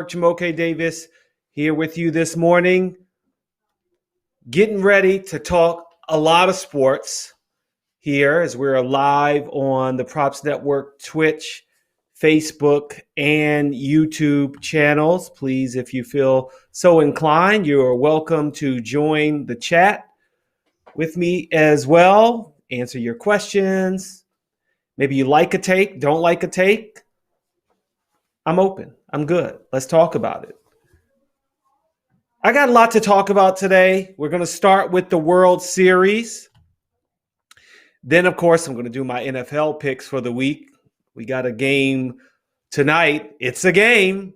Jumoke Davis here with you this morning, getting ready to talk a lot of sports here as we're live on the Props Network, Twitch, Facebook, and YouTube channels. Please, if you feel so inclined, you are welcome to join the chat with me as well. Answer your questions. Maybe you like a take, don't like a take. I'm open. I'm good. Let's talk about it. I got a lot to talk about today. We're going to start with the World Series. Then, of course, I'm going to do my NFL picks for the week. We got a game tonight. It's a game.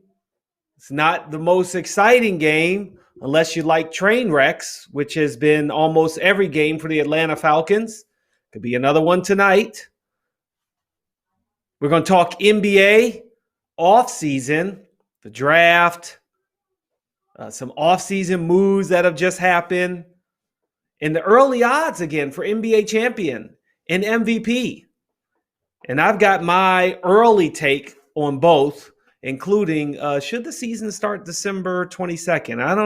It's not the most exciting game unless you like train wrecks, which has been almost every game for the Atlanta Falcons. Could be another one tonight. We're going to talk NBA offseason, the draft, some offseason moves that have just happened, and the early odds again for NBA champion and MVP. And I've got my early take on both, including should the season start December 22nd? I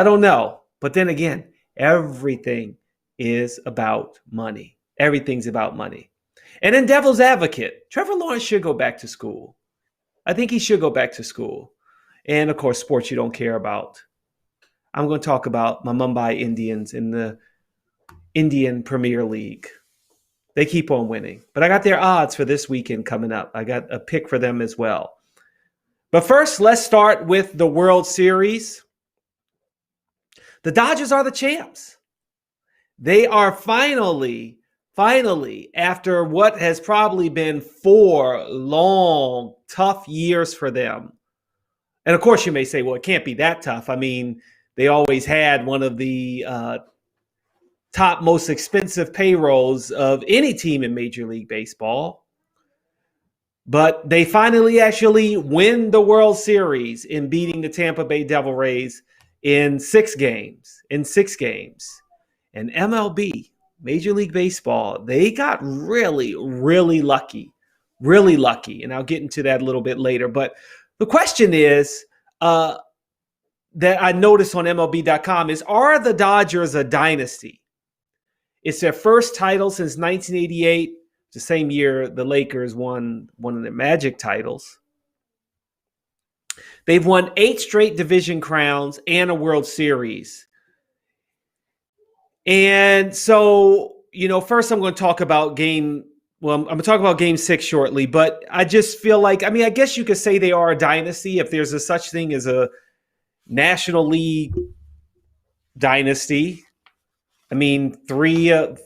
don't know. But then again, everything is about money. Everything's about money. And then devil's advocate, Trevor Lawrence should go back to school. I think he should go back to school. And, of course, sports you don't care about. I'm going to talk about my Mumbai Indians in the Indian Premier League. They keep on winning. But I got their odds for this weekend coming up. I got a pick for them as well. But first, let's start with the World Series. The Dodgers are the champs. They are finally, after what has probably been 4 long, tough years for them. And of course, you may say, well, it can't be that tough. I mean, they always had one of the top most expensive payrolls of any team in Major League Baseball. But they finally actually win the World Series in beating the Tampa Bay Devil Rays in 6 games. And MLB, Major League Baseball, they got really, really lucky. Really lucky. And I'll get into that a little bit later. But the question is that I noticed on MLB.com is, are the Dodgers a dynasty? It's their first title since 1988, the same year the Lakers won one of their Magic titles. They've won 8 straight division crowns and a World Series. And so, first I'm going to talk about I'm going to talk about Game 6 shortly, but I just feel like, I guess you could say they are a dynasty if there's a such thing as a National League dynasty. 3 of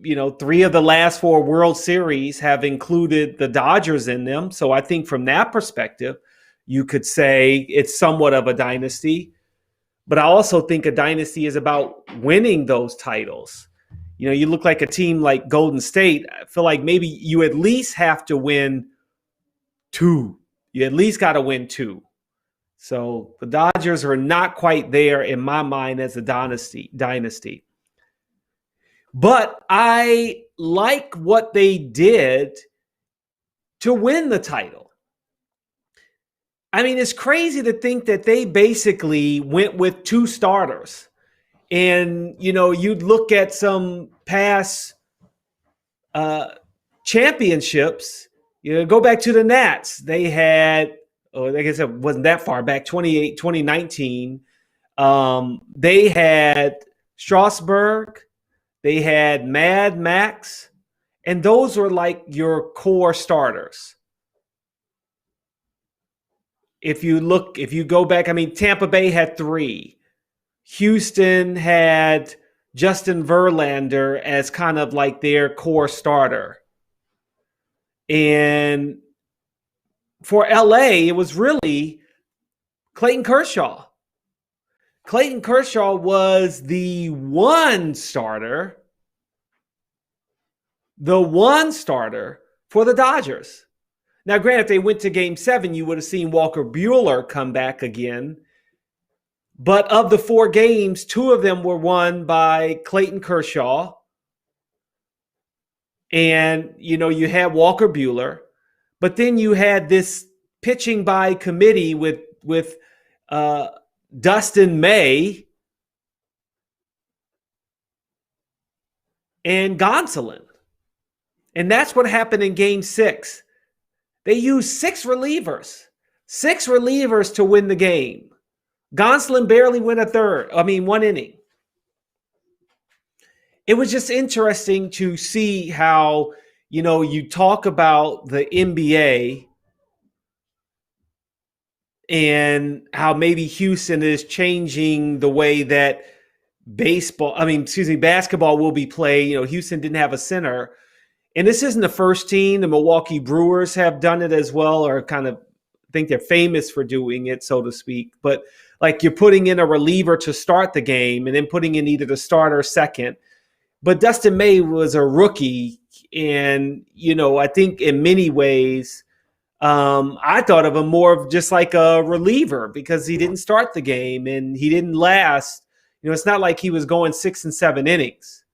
the last 4 World Series have included the Dodgers in them. So I think from that perspective, you could say it's somewhat of a dynasty. But I also think a dynasty is about winning those titles. You look like a team like Golden State. I feel like maybe you at least have to win 2. You at least got to win 2. So the Dodgers are not quite there in my mind as a dynasty. But I like what they did to win the title. It's crazy to think that they basically went with 2 starters. And, you'd look at some past championships, go back to the Nats. They had, like I said, it wasn't that far back, 2019. They had Strasburg. They had Mad Max. And those were like your core starters. If you go back, Tampa Bay had 3. Houston had Justin Verlander as kind of like their core starter. And for LA, it was really Clayton Kershaw. Clayton Kershaw was the one starter for the Dodgers. Now, granted, if they went to Game 7, you would have seen Walker Buehler come back again. But of the 4 games, 2 of them were won by Clayton Kershaw. And, you had Walker Buehler. But then you had this pitching by committee with Dustin May and Gonsolin. And that's what happened in Game 6. They used 6 relievers to win the game. Gonsolin barely went one inning. It was just interesting to see how, you talk about the NBA and how maybe Houston is changing the way that basketball will be played. Houston didn't have a center. And this isn't the first team. The Milwaukee Brewers have done it as well, or kind of think they're famous for doing it, so to speak. But like you're putting in a reliever to start the game and then putting in either the starter or second. But Dustin May was a rookie. And, I think in many ways, I thought of him more of just like a reliever because he didn't start the game and he didn't last. It's not like he was going 6 and 7 innings.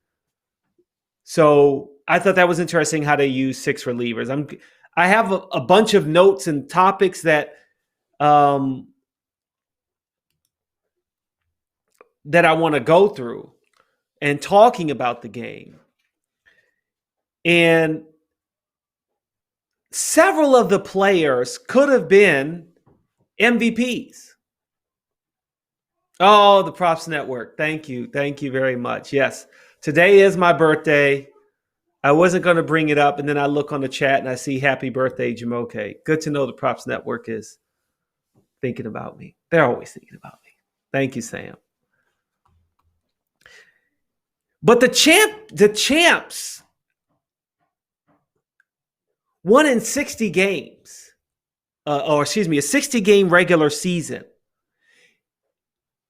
So I thought that was interesting how they use 6 relievers. I have a bunch of notes and topics that I want to go through and talking about the game. And several of the players could have been MVPs. Oh, the Props Network. Thank you. Thank you very much. Yes. Today is my birthday. I wasn't going to bring it up, and then I look on the chat and I see happy birthday, Jumoke. Good to know the Props Network is thinking about me. They're always thinking about me. Thank you, Sam. But the champs won in 60 games, a 60-game regular season.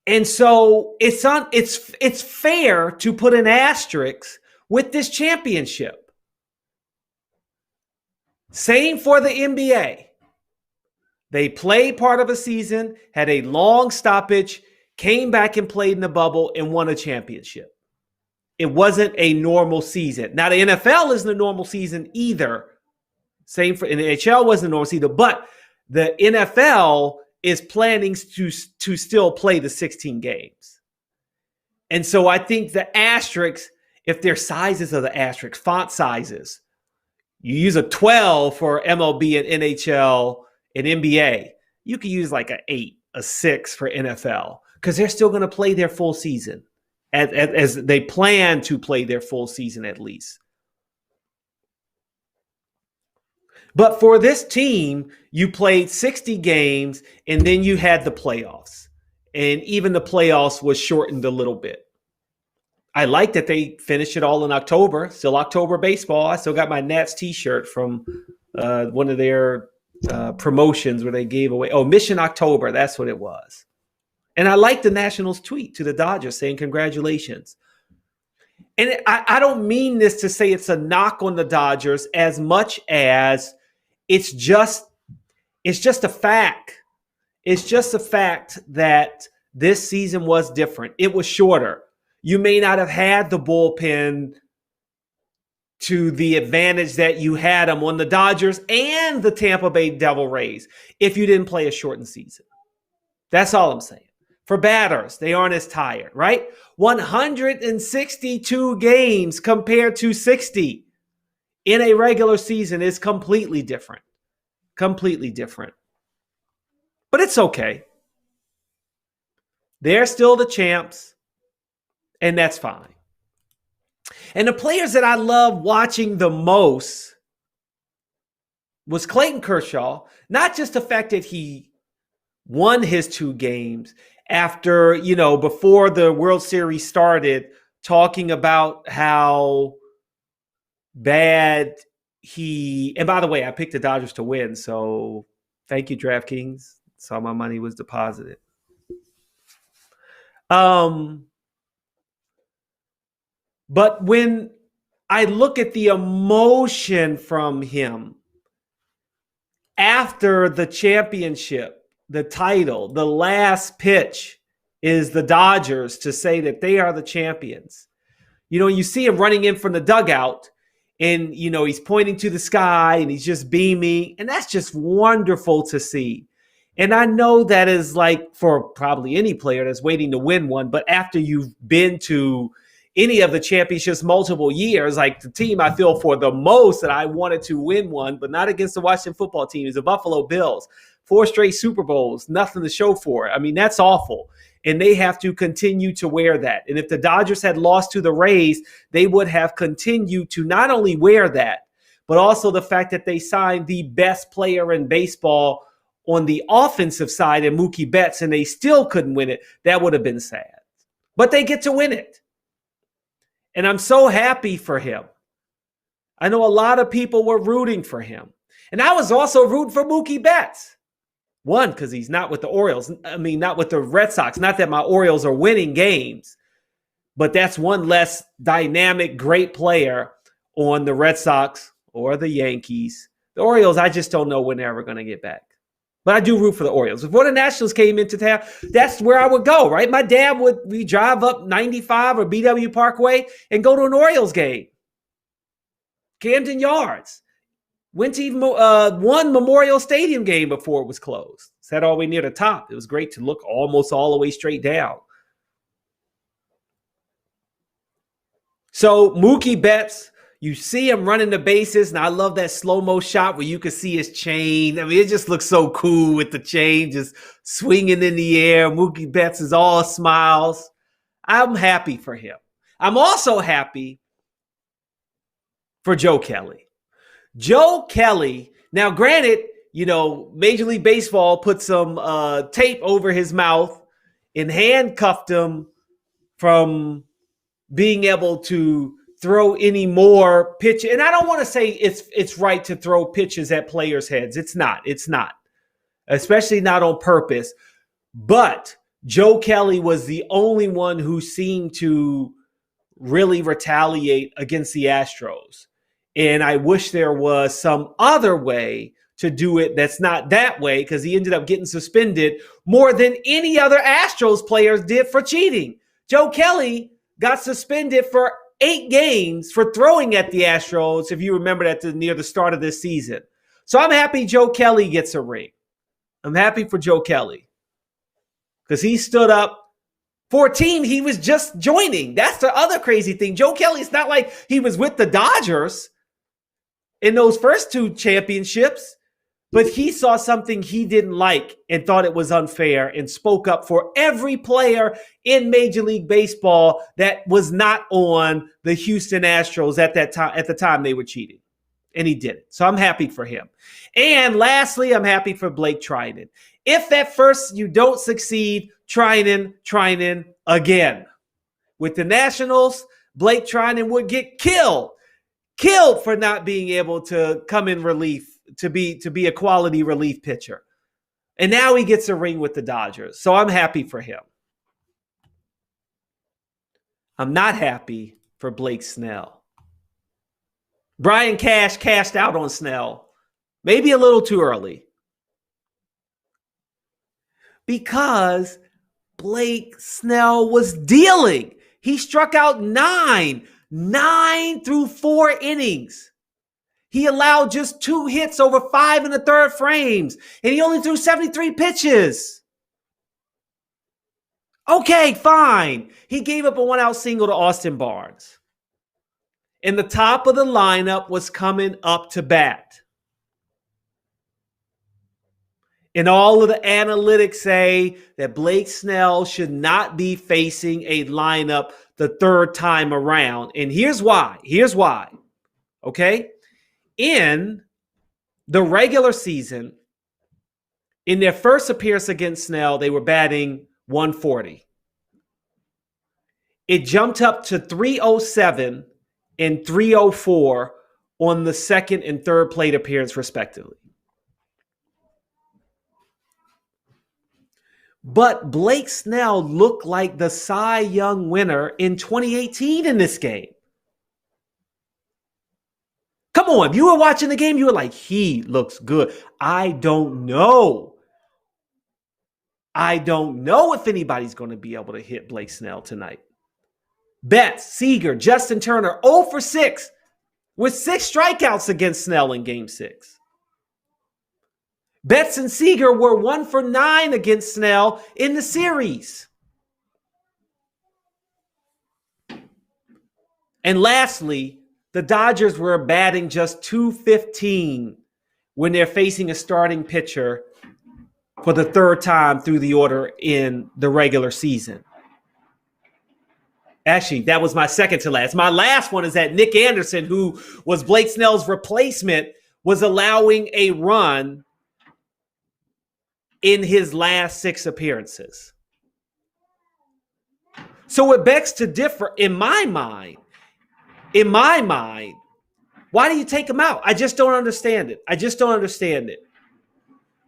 And so it's fair to put an asterisk with this championship. Same for the NBA. They played part of a season, had a long stoppage, came back and played in the bubble and won a championship. It wasn't a normal season. Now, the NFL isn't a normal season either. Same for the NHL wasn't a normal season, but the NFL is planning to still play the 16 games. And so I think the asterisks, if their sizes of the asterisks, font sizes, you use a 12 for MLB and NHL and NBA. You could use like an 8, a 6 for NFL because they're still going to play their full season as they plan to play their full season at least. But for this team, you played 60 games and then you had the playoffs. And even the playoffs was shortened a little bit. I like that they finished it all in October. Still October baseball. I still got my Nats t-shirt from one of their promotions where they gave away. Oh, Mission October. That's what it was. And I like the Nationals tweet to the Dodgers saying congratulations. And I don't mean this to say it's a knock on the Dodgers as much as it's just a fact. It's just a fact that this season was different. It was shorter. You may not have had the bullpen to the advantage that you had them on the Dodgers and the Tampa Bay Devil Rays if you didn't play a shortened season. That's all I'm saying. For batters, they aren't as tired, right? 162 games compared to 60 in a regular season is completely different. Completely different. But it's okay. They're still the champs, and that's fine. And the players that I love watching the most was Clayton Kershaw. Not just the fact that he won his 2 games after, before the World Series started, talking about how bad and by the way, I picked the Dodgers to win, so thank you, DraftKings. Saw my money was deposited. But when I look at the emotion from him after the championship, the title, the last pitch is the Dodgers to say that they are the champions. You see him running in from the dugout, And, he's pointing to the sky and he's just beaming. And that's just wonderful to see. And I know that is like for probably any player that's waiting to win one. But after you've been to any of the championships multiple years, like the team I feel for the most that I wanted to win one, but not against the Washington football team, is the Buffalo Bills. 4 straight Super Bowls, nothing to show for it. I mean, that's awful. And they have to continue to wear that. And if the Dodgers had lost to the Rays, they would have continued to not only wear that, but also the fact that they signed the best player in baseball on the offensive side in Mookie Betts, and they still couldn't win it. That would have been sad. But they get to win it. And I'm so happy for him. I know a lot of people were rooting for him. And I was also rooting for Mookie Betts. One, because he's not with the Orioles. I mean, not with the Red Sox. Not that my Orioles are winning games, but that's one less dynamic, great player on the Red Sox or the Yankees. The Orioles, I just don't know when they're ever going to get back. But I do root for the Orioles. Before the Nationals came into town, that's where I would go, right? My dad we drive up 95 or BW Parkway and go to an Orioles game. Camden Yards. Went to even one Memorial Stadium game before it was closed. Sat all the way near the top. It was great to look almost all the way straight down. So Mookie Betts, you see him running the bases, and I love that slow-mo shot where you can see his chain. I mean, it just looks so cool with the chain just swinging in the air. Mookie Betts is all smiles. I'm happy for him. I'm also happy for Joe Kelly. Joe Kelly, now granted, Major League Baseball put some tape over his mouth and handcuffed him from being able to throw any more pitch. And I don't want to say it's right to throw pitches at players' heads. It's not. Especially not on purpose. But Joe Kelly was the only one who seemed to really retaliate against the Astros. And I wish there was some other way to do it that's not that way, because he ended up getting suspended more than any other Astros players did for cheating. Joe Kelly got suspended for 8 games for throwing at the Astros, if you remember that, near the start of this season. So I'm happy Joe Kelly gets a ring. I'm happy for Joe Kelly because he stood up for a team he was just joining. That's the other crazy thing. Joe Kelly, it's not like he was with the Dodgers in those first 2 championships, but he saw something he didn't like and thought it was unfair and spoke up for every player in Major League Baseball that was not on the Houston Astros at that time. At the time they were cheating, and he did it. So I'm happy for him. And lastly, I'm happy for Blake Trinan. If at first you don't succeed, Trinan again. With the Nationals, Blake Trinan would get killed for not being able to come in relief, to be a quality relief pitcher. And now he gets a ring with the Dodgers. So I'm happy for him. I'm not happy for Blake Snell. Brian Cash cashed out on Snell. Maybe a little too early. Because Blake Snell was dealing. He struck out 9 through 4 innings. He allowed just 2 hits over 5 in the third frames, and he only threw 73 pitches. Okay, fine. He gave up a 1-out single to Austin Barnes. And the top of the lineup was coming up to bat. And all of the analytics say that Blake Snell should not be facing a lineup the third time around. And here's why. Okay? In the regular season, in their first appearance against Snell, they were batting 140. It jumped up to 307 and 304 on the second and third plate appearance, respectively. But Blake Snell looked like the Cy Young winner in 2018 in this game. Come on, if you were watching the game, you were like, he looks good. I don't know if anybody's going to be able to hit Blake Snell tonight. Betts, Seager, Justin Turner, 0 for 6. with 6 strikeouts against Snell in Game 6. Betts and Seager were 1 for 9 against Snell in the series. And lastly, the Dodgers were batting just .215 when they're facing a starting pitcher for the 3rd time through the order in the regular season. Actually, that was my second to last. My last one is that Nick Anderson, who was Blake Snell's replacement, was allowing a run in his last 6 appearances. So it begs to differ in my mind. Why do you take him out? I just don't understand it.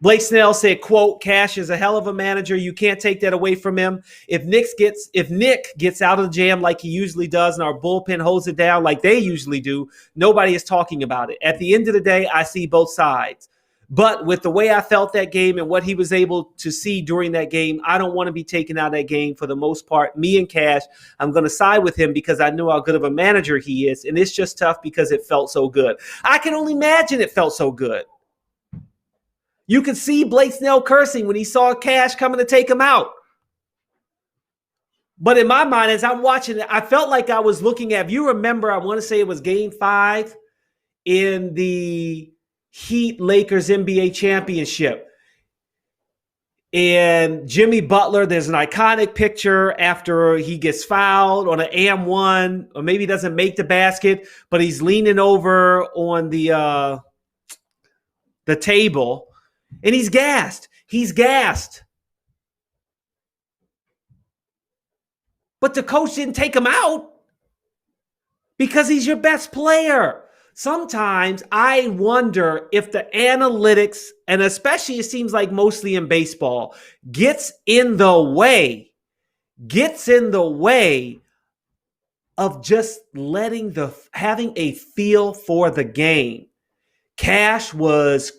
Blake Snell said, quote, Cash is a hell of a manager. You can't take that away from him. If Nick gets out of the jam like he usually does and our bullpen holds it down like they usually do, nobody is talking about it. At the end of the day, I see both sides. But with the way I felt that game and what he was able to see during that game, I don't want to be taken out of that game for the most part. Me and Cash, I'm going to side with him because I know how good of a manager he is. And it's just tough because it felt so good. I can only imagine it felt so good. You could see Blake Snell cursing when he saw Cash coming to take him out. But in my mind, as I'm watching it, I felt like I was looking at, if you remember, I want to say it was Game 5 in the Heat Lakers NBA championship. And Jimmy Butler, there's an iconic picture after he gets fouled on an AM1, or maybe doesn't make the basket, but he's leaning over on the table, and he's gassed. But the coach didn't take him out because he's your best player. Sometimes I wonder if the analytics, and especially it seems like mostly in baseball, gets in the way of just having a feel for the game. Cash was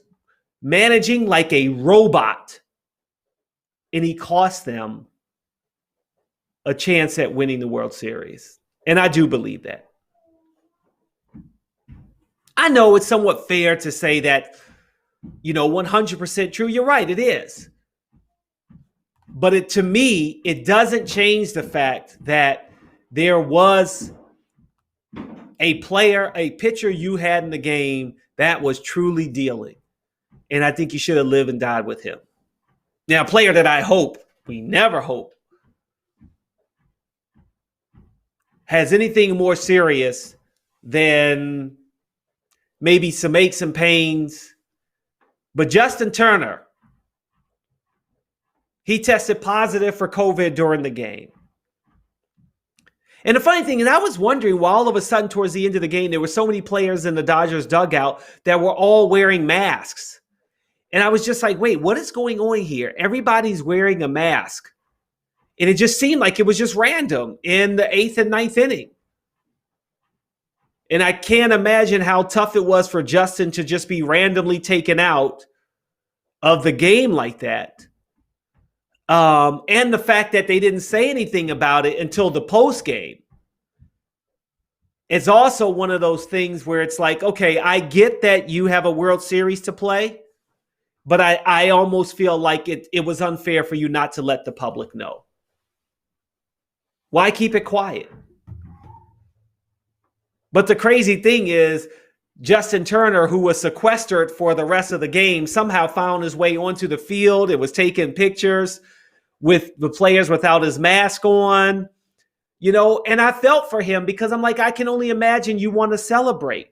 managing like a robot, and he cost them a chance at winning the World Series. And I do believe that. I know it's somewhat fair to say that, 100% true. You're right, it is. But to me, it doesn't change the fact that there was a pitcher you had in the game that was truly dealing. And I think you should have lived and died with him. Now, a player that we never hope, has anything more serious than maybe some aches and pains. But Justin Turner, he tested positive for COVID during the game. And the funny thing is, I was wondering why all of a sudden towards the end of the game, there were so many players in the Dodgers dugout that were all wearing masks. And I was just like, wait, what is going on here? Everybody's wearing a mask. And it just seemed like it was just random in the 8th and 9th inning. And I can't imagine how tough it was for Justin to just be randomly taken out of the game like that. And the fact that they didn't say anything about it until the post game. It's also one of those things where it's like, okay, I get that you have a World Series to play, but I almost feel like it was unfair for you not to let the public know. Why keep it quiet? But the crazy thing is, Justin Turner, who was sequestered for the rest of the game, somehow found his way onto the field and was taking pictures with the players without his mask on, and I felt for him because I'm like, I can only imagine you want to celebrate.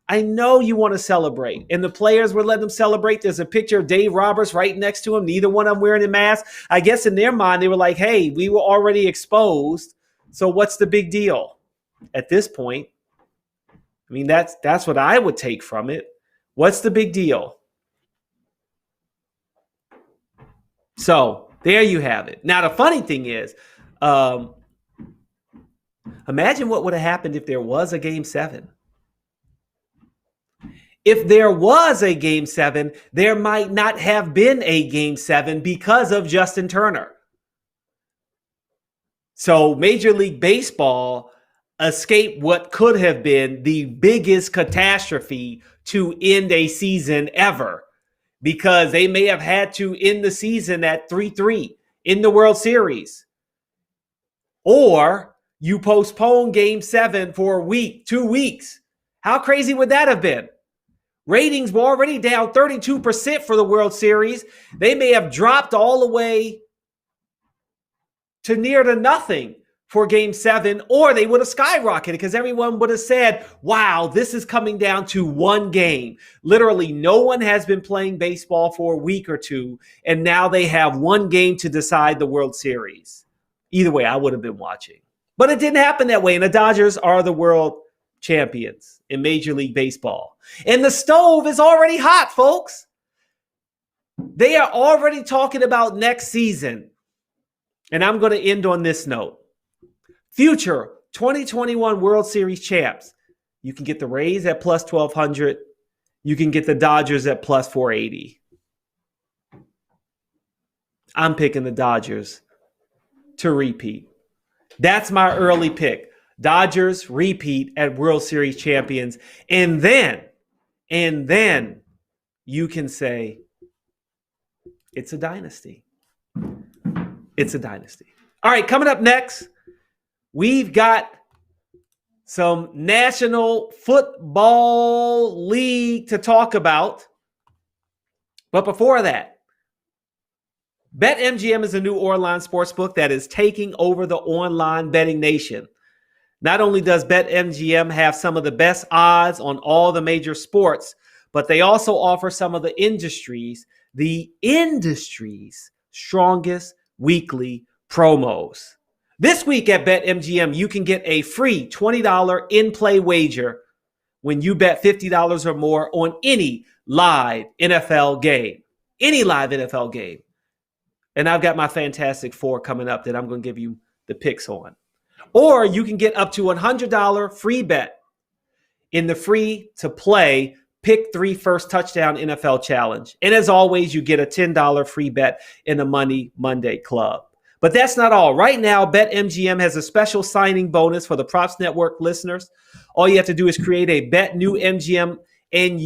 I know you want to celebrate. And the players were letting them celebrate. There's a picture of Dave Roberts right next to him. Neither one of them wearing a mask. I guess in their mind, they were like, hey, we were already exposed. So what's the big deal? At this point, I mean, that's what I would take from it. What's the big deal? So there you have it. Now, the funny thing is, imagine what would have happened if there was a Game 7. If there was a Game 7, there might not have been a Game 7 because of Justin Turner. So Major League Baseball, escape what could have been the biggest catastrophe to end a season ever, because they may have had to end the season at 3-3 in the World Series. Or you postpone Game 7 for a week, 2 weeks. How crazy would that have been? Ratings were already down 32% for the World Series. They may have dropped all the way to near to nothing for Game 7, or they would have skyrocketed because everyone would have said, wow, this is coming down to one game. Literally, no one has been playing baseball for a week or two, and now they have one game to decide the World Series. Either way, I would have been watching. But it didn't happen that way, and the Dodgers are the world champions in Major League Baseball. And the stove is already hot, folks. They are already talking about next season. And I'm going to end on this note. Future 2021 World Series champs. You can get the Rays at plus 1,200. You can get the Dodgers at plus 480. I'm picking the Dodgers to repeat. That's my early pick. Dodgers repeat at World Series champions. And then you can say it's a dynasty. It's a dynasty. All right, coming up next, we've got some National Football League to talk about. But before that, BetMGM is a new online sportsbook that is taking over the online betting nation. Not only does BetMGM have some of the best odds on all the major sports, but they also offer some of the industry's strongest weekly promos. This week at BetMGM, you can get a free $20 in-play wager when you bet $50 or more on any live NFL game. Any live NFL game. And I've got my Fantastic Four coming up that I'm going to give you the picks on. Or you can get up to $100 free bet in the free-to-play Pick 3 First Touchdown NFL Challenge. And as always, you get a $10 free bet in the Money Monday Club. But that's not all. Right now, BetMGM has a special signing bonus for the Props Network listeners. All you have to do is create a BetNewMGM and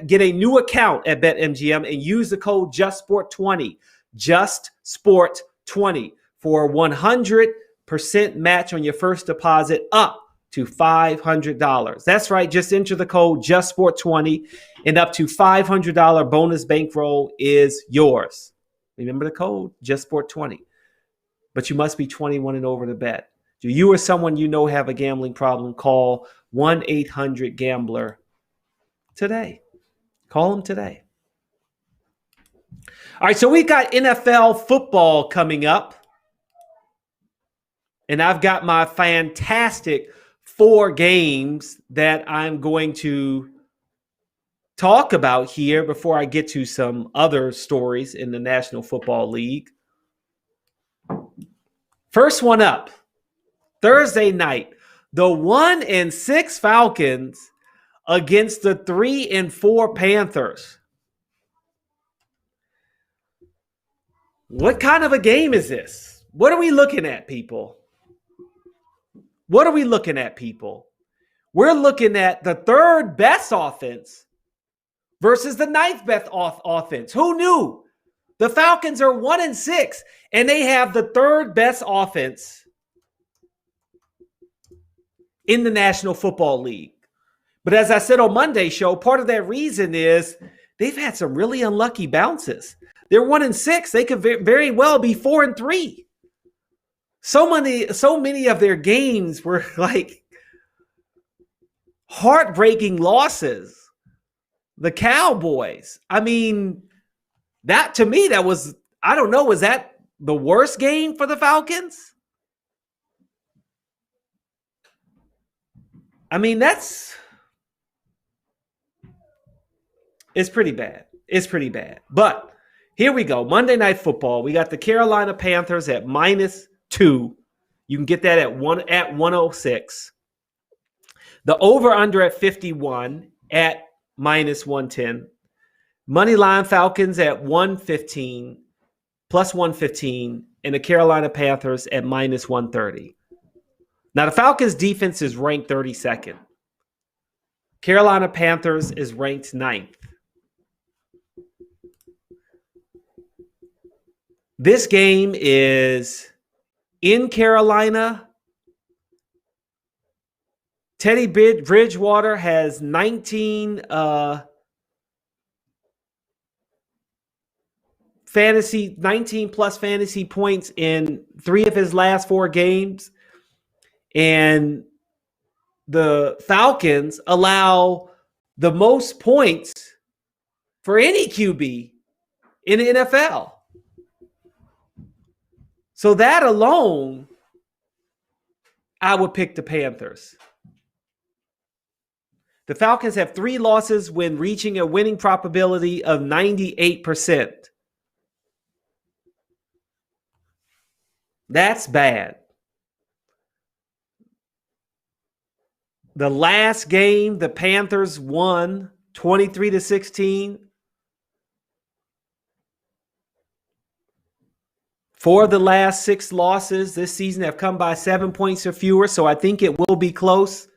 get a new account at BetMGM and use the code JustSport20. JustSport20 for a 100% match on your first deposit up to $500. That's right. Just enter the code JustSport20 and up to $500 bonus bankroll is yours. Remember the code JustSport20. But you must be 21 and over to bet. Do you or someone you know have a gambling problem? Call 1-800-GAMBLER today. Call them today. All right, so we've got NFL football coming up. And I've got my fantastic 4 games that I'm going to talk about here before I get to some other stories in the National Football League. First one up, Thursday night, the 1-6 Falcons against the 3-4 Panthers. What kind of a game is this? What are we looking at, people? What are we looking at, people? We're looking at the third best offense versus the ninth best offense. Who knew? The Falcons are 1-6, and they have the third best offense in the National Football League. But as I said on Monday's show, part of that reason is they've had some really unlucky bounces. They're 1-6. They could very well be 4-3. So many of their games were like heartbreaking losses. The Cowboys. I mean, that to me, that was, I don't know, was that the worst game for the Falcons? I mean, it's pretty bad. It's pretty bad. But here we go. Monday Night Football. We got the Carolina Panthers at -2. You can get that at 106. The over-under at 51 at -110. Moneyline Falcons at 115, plus 115, and the Carolina Panthers at -130. Now, the Falcons' defense is ranked 32nd. Carolina Panthers is ranked 9th. This game is in Carolina. Teddy Bridgewater has 19 plus fantasy points in 3 of his last 4 games. And the Falcons allow the most points for any QB in the NFL. So that alone, I would pick the Panthers. The Falcons have 3 losses when reaching a winning probability of 98%. That's bad. The last game, the Panthers won 23-16. 4 of the last 6 losses this season have come by 7 points or fewer, so I think it will be close.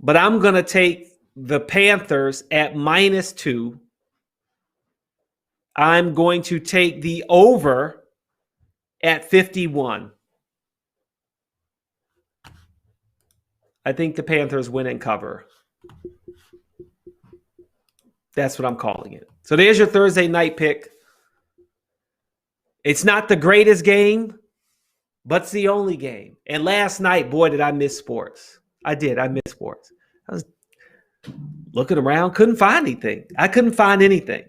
But I'm going to take the Panthers at -2. I'm going to take the over at 51. I think the Panthers win and cover. That's what I'm calling it. So there's your Thursday night pick. It's not the greatest game, but it's the only game. And last night, boy, did I miss sports. I did. I missed sports. I was looking around, couldn't find anything. I couldn't find anything.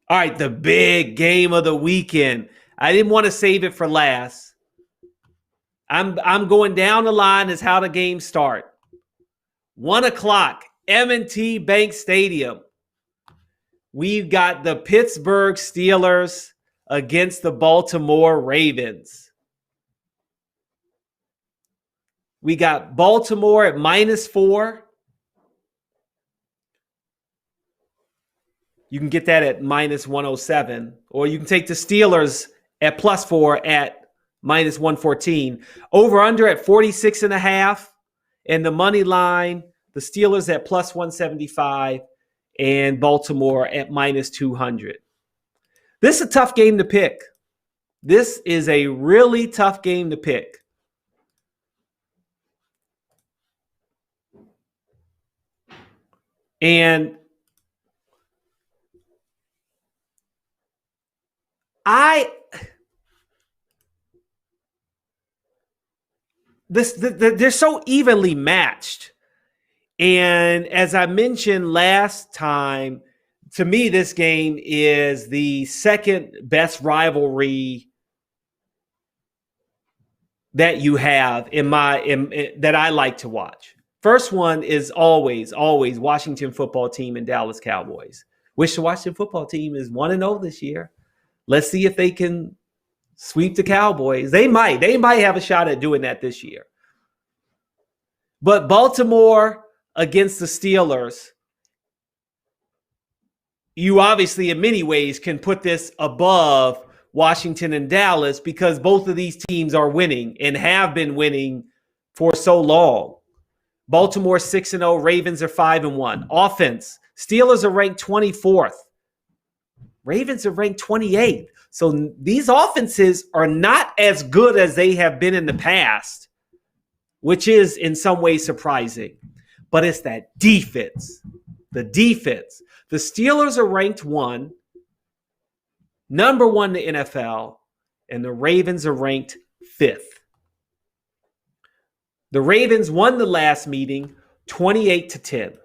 All right, the big game of the weekend. I didn't want to save it for last. I'm going down the line as how the games start. 1 o'clock, M&T Bank Stadium. We've got the Pittsburgh Steelers against the Baltimore Ravens. We got Baltimore at -4. You can get that at -107. Or you can take the Steelers at +4 at -114. Over under at 46.5. And the money line, the Steelers at +175 and Baltimore at -200. This is a tough game to pick. This is a really tough game to pick. And they're so evenly matched. And as I mentioned last time, to me, this game is the second best rivalry that you have that I like to watch. First one is always Washington football team and Dallas Cowboys. Wish the Washington football team is 1-0 this year. Let's see if they can sweep the Cowboys. They might have a shot at doing that this year. But Baltimore against the Steelers, you obviously in many ways can put this above Washington and Dallas because both of these teams are winning and have been winning for so long. Baltimore 6-0, Ravens are 5-1. Offense, Steelers are ranked 24th. Ravens are ranked 28th. So these offenses are not as good as they have been in the past, which is in some ways surprising. But it's that defense. The defense. The Steelers are ranked 1, number 1 in the NFL, and the Ravens are ranked 5th. The Ravens won the last meeting 28-10.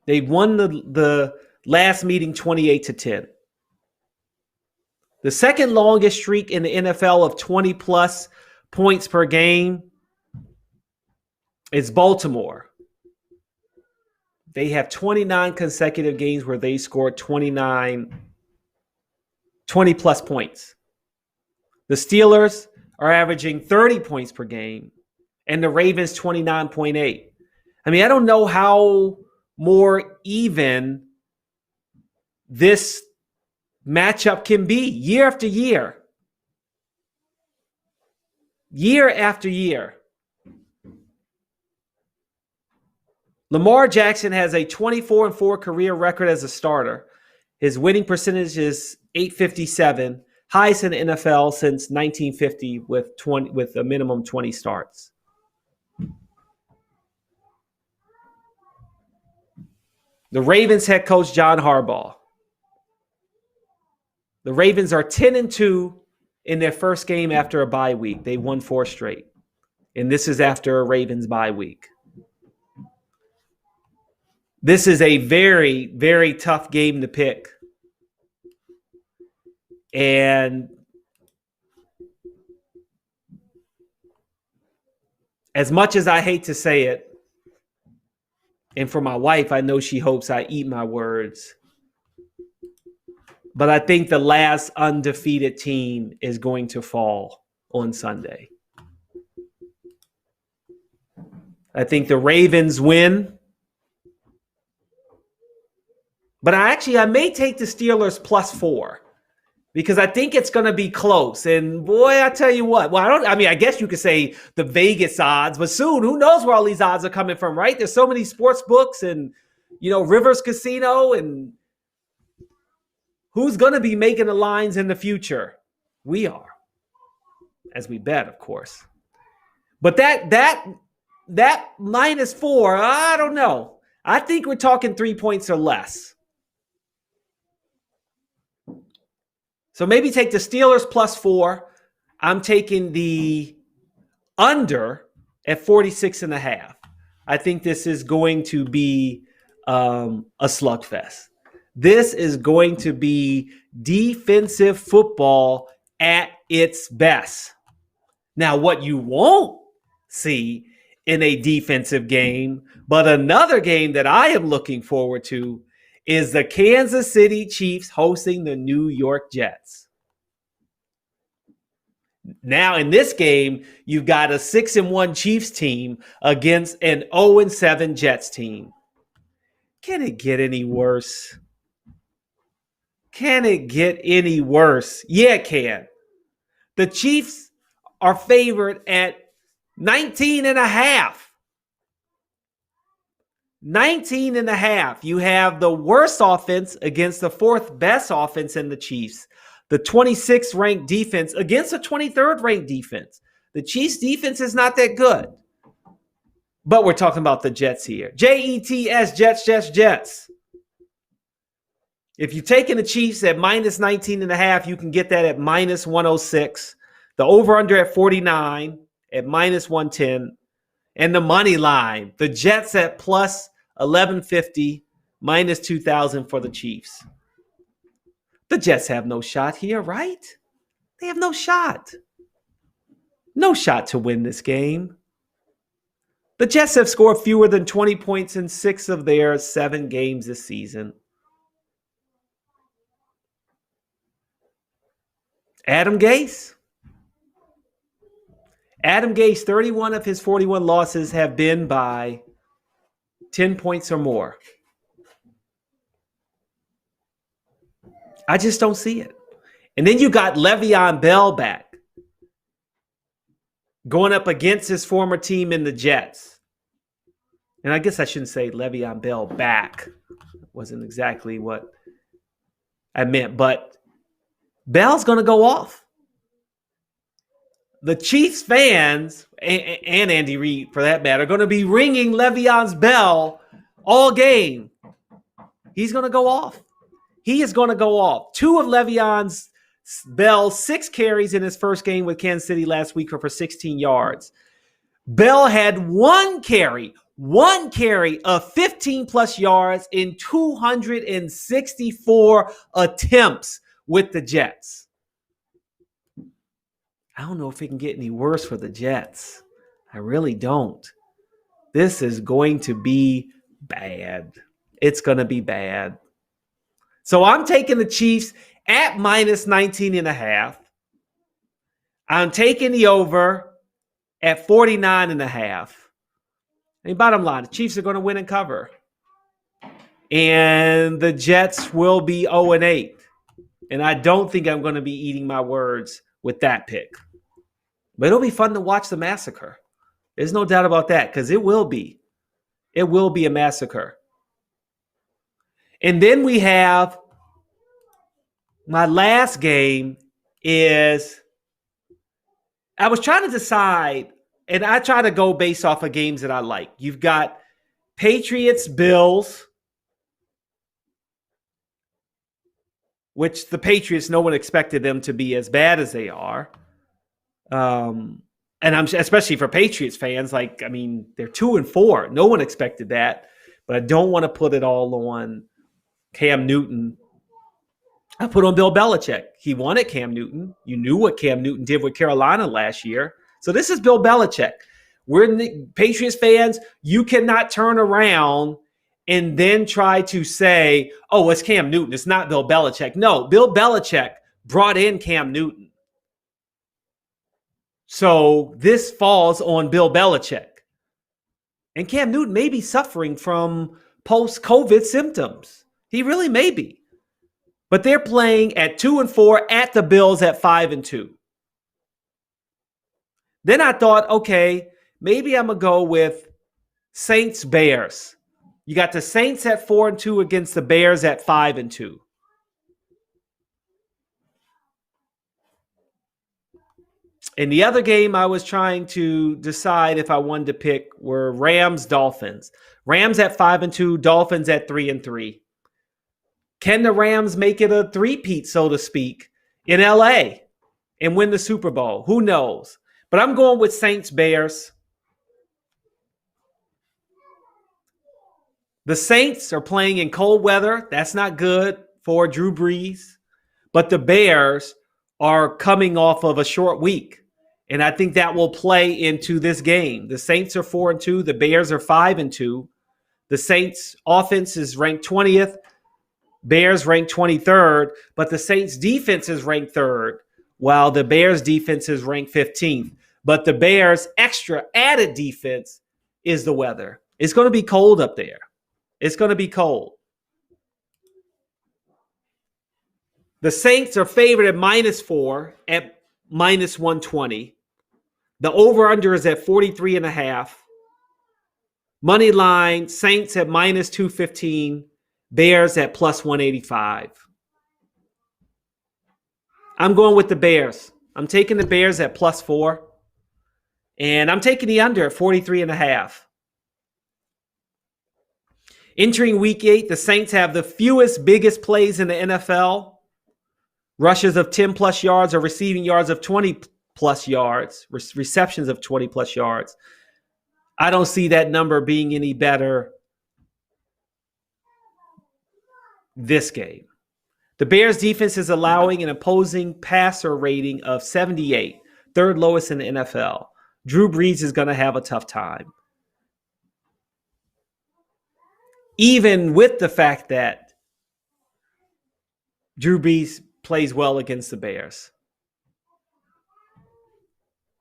They won the last meeting 28-10. The second longest streak in the NFL of 20-plus points per game is Baltimore. They have 29 consecutive games where they scored 20-plus points. The Steelers are averaging 30 points per game, and the Ravens 29.8. I mean, I don't know how more even this matchup can be year after year. Year after year. Lamar Jackson has a 24-4 career record as a starter. His winning percentage is .857, highest in the NFL since 1950 with a minimum 20 starts. The Ravens head coach John Harbaugh. The Ravens are 10-2 in their first game after a bye week. They won 4 straight. And this is after a Ravens bye week. This is a very, very tough game to pick. And as much as I hate to say it, and for my wife, I know she hopes I eat my words, but I think the last undefeated team is going to fall on Sunday. I think the Ravens win. But I may take the Steelers +4 because I think it's going to be close. And boy, I tell you what. Well, I guess you could say the Vegas odds, but soon, who knows where all these odds are coming from, right? There's so many sports books and, Rivers Casino, and who's going to be making the lines in the future? We are, as we bet, of course. But that -4, I don't know. I think we're talking 3 points or less. So maybe take the Steelers +4. I'm taking the under at 46.5. I think this is going to be a slugfest. This is going to be defensive football at its best. Now, what you won't see in a defensive game, but another game that I am looking forward to, is the Kansas City Chiefs hosting the New York Jets. Now, in this game, you've got a 6-1 Chiefs team against an 0-7 Jets team. Can it get any worse? Can it get any worse? Yeah, it can. The Chiefs are favored at 19.5. 19.5. You have the worst offense against the 4th best offense in the Chiefs. The 26th ranked defense against the 23rd ranked defense. The Chiefs defense is not that good. But we're talking about the Jets here. Jets, Jets. If you're taking the Chiefs at -19.5, you can get that at -106. The over-under at 49 at -110. And the money line, the Jets at +1150, -2,000 for the Chiefs. The Jets have no shot here, right? They have no shot. No shot to win this game. The Jets have scored fewer than 20 points in 6 of their 7 games this season. Adam Gase, 31 of his 41 losses have been by 10 points or more. I just don't see it. And then you got Le'Veon Bell back, going up against his former team in the Jets. And I guess I shouldn't say Le'Veon Bell back. Wasn't exactly what I meant, but Bell's going to go off. The Chiefs fans, and Andy Reid for that matter, are going to be ringing Le'Veon's bell all game. He's going to go off. He is going to go off. 2 of Le'Veon's Bell's 6 carries in his first game with Kansas City last week for 16 yards. Bell had one carry of 15-plus yards in 264 attempts with the Jets. I don't know if it can get any worse for the Jets. I really don't. This is going to be bad. It's going to be bad. So I'm taking the Chiefs at -19.5. I'm taking the over at 49.5. And bottom line, the Chiefs are going to win and cover. And the Jets will be 0-8. And I don't think I'm going to be eating my words with that pick. But it'll be fun to watch the massacre. There's no doubt about that, because it will be. It will be a massacre. And then we have my last game is, I was trying to decide, and I try to go based off of games that I like. You've got Patriots, Bills, which the Patriots, no one expected them to be as bad as they are. And I'm especially for Patriots fans, they're 2-4. No one expected that, but I don't want to put it all on Cam Newton. I put on Bill Belichick. He wanted Cam Newton. You knew what Cam Newton did with Carolina last year. So this is Bill Belichick. We're Patriots fans. You cannot turn around and then try to say, oh, it's Cam Newton. It's not Bill Belichick. No, Bill Belichick brought in Cam Newton. So this falls on Bill Belichick. And Cam Newton may be suffering from post-COVID symptoms. He really may be. But they're playing at 2-4 at the Bills at 5-2. Then I thought, okay, maybe I'm going to go with Saints-Bears. You got the Saints at 4-2 against the Bears at 5-2. And the other game I was trying to decide if I wanted to pick were Rams-Dolphins. Rams at 5-2, Dolphins at 3-3. Can the Rams make it a three-peat, so to speak, in LA and win the Super Bowl? Who knows? But I'm going with Saints-Bears. The Saints are playing in cold weather. That's not good for Drew Brees. But the Bears are coming off of a short week. And I think that will play into this game. The Saints are 4-2. The Bears are 5-2. The Saints offense is ranked 20th. Bears ranked 23rd. But the Saints defense is ranked 3rd, while the Bears defense is ranked 15th. But the Bears extra added defense is the weather. It's going to be cold up there. It's going to be cold. The Saints are favored at -4 at -120. The over-under is at 43.5. Money line, Saints at -215. Bears at +185. I'm going with the Bears. I'm taking the Bears at +4. And I'm taking the under at 43.5. Entering week 8, the Saints have the fewest biggest plays in the NFL. Rushes of 10-plus yards or receiving yards of 20-plus yards. Receptions of 20-plus yards. I don't see that number being any better this game. The Bears defense is allowing an opposing passer rating of 78, third lowest in the NFL. Drew Brees is going to have a tough time. Even with the fact that Drew Brees plays well against the Bears.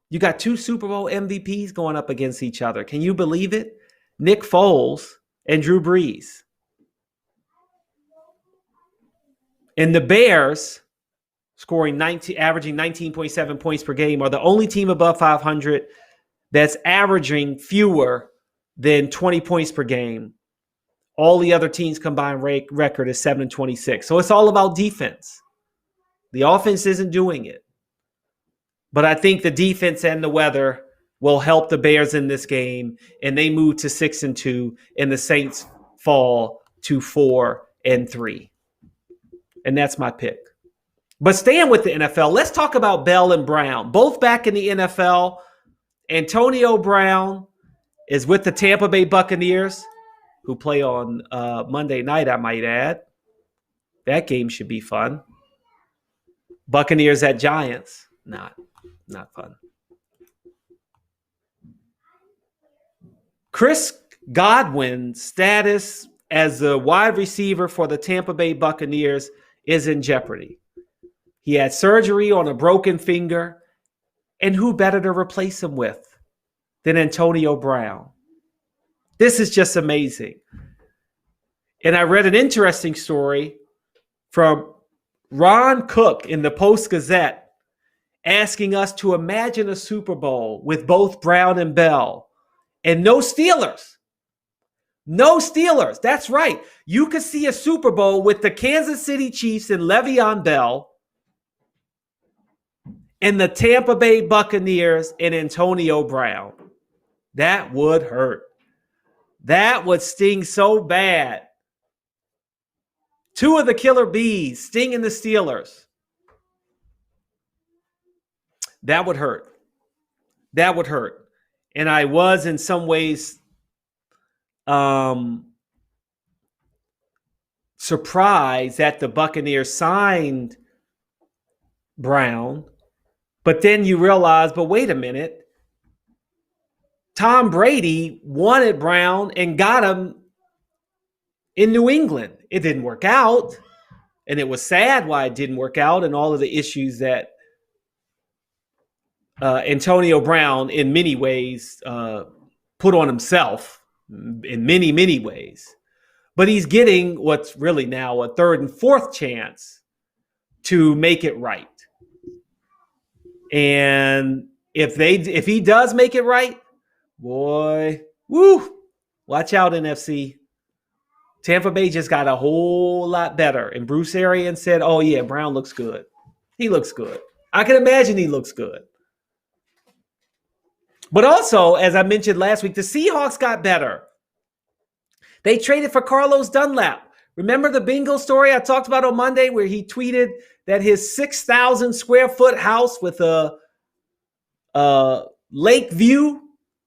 You got 2 Super Bowl MVPs going up against each other. Can you believe it? Nick Foles and Drew Brees. And the Bears, averaging 19.7 points per game, are the only team above 500 that's averaging fewer than 20 points per game. All the other teams' combined record is 7-26. So it's all about defense. The offense isn't doing it. But I think the defense and the weather will help the Bears in this game, and they move to 6-2, and the Saints fall to 4-3. And that's my pick. But staying with the NFL, let's talk about Bell and Brown. Both back in the NFL. Antonio Brown is with the Tampa Bay Buccaneers, who play on Monday night, I might add. That game should be fun. Buccaneers at Giants. Not fun. Chris Godwin's status as the wide receiver for the Tampa Bay Buccaneers is in jeopardy. He had surgery on a broken finger, and who better to replace him with than Antonio Brown? This is just amazing. And I read an interesting story from Ron Cook in the Post-Gazette asking us to imagine a Super Bowl with both Brown and Bell and no Steelers. No Steelers. That's right. You could see a Super Bowl with the Kansas City Chiefs and Le'Veon Bell and the Tampa Bay Buccaneers and Antonio Brown. That would hurt. That would sting so bad. Two of the killer bees stinging the Steelers. That would hurt. That would hurt. And I was in some ways surprised that the Buccaneers signed Brown. But then you realize, but wait a minute. Tom Brady wanted Brown and got him in New England. It didn't work out. And it was sad why it didn't work out and all of the issues that Antonio Brown, in many ways, put on himself in many, many ways. But he's getting what's really now a third and fourth chance to make it right. And if he does make it right, boy, woo, watch out, NFC. Tampa Bay just got a whole lot better. And Bruce Arians said, oh, yeah, Brown looks good. He looks good. I can imagine he looks good. But also, as I mentioned last week, the Seahawks got better. They traded for Carlos Dunlap. Remember the bingo story I talked about on Monday where he tweeted that his 6,000 square foot house with a lake view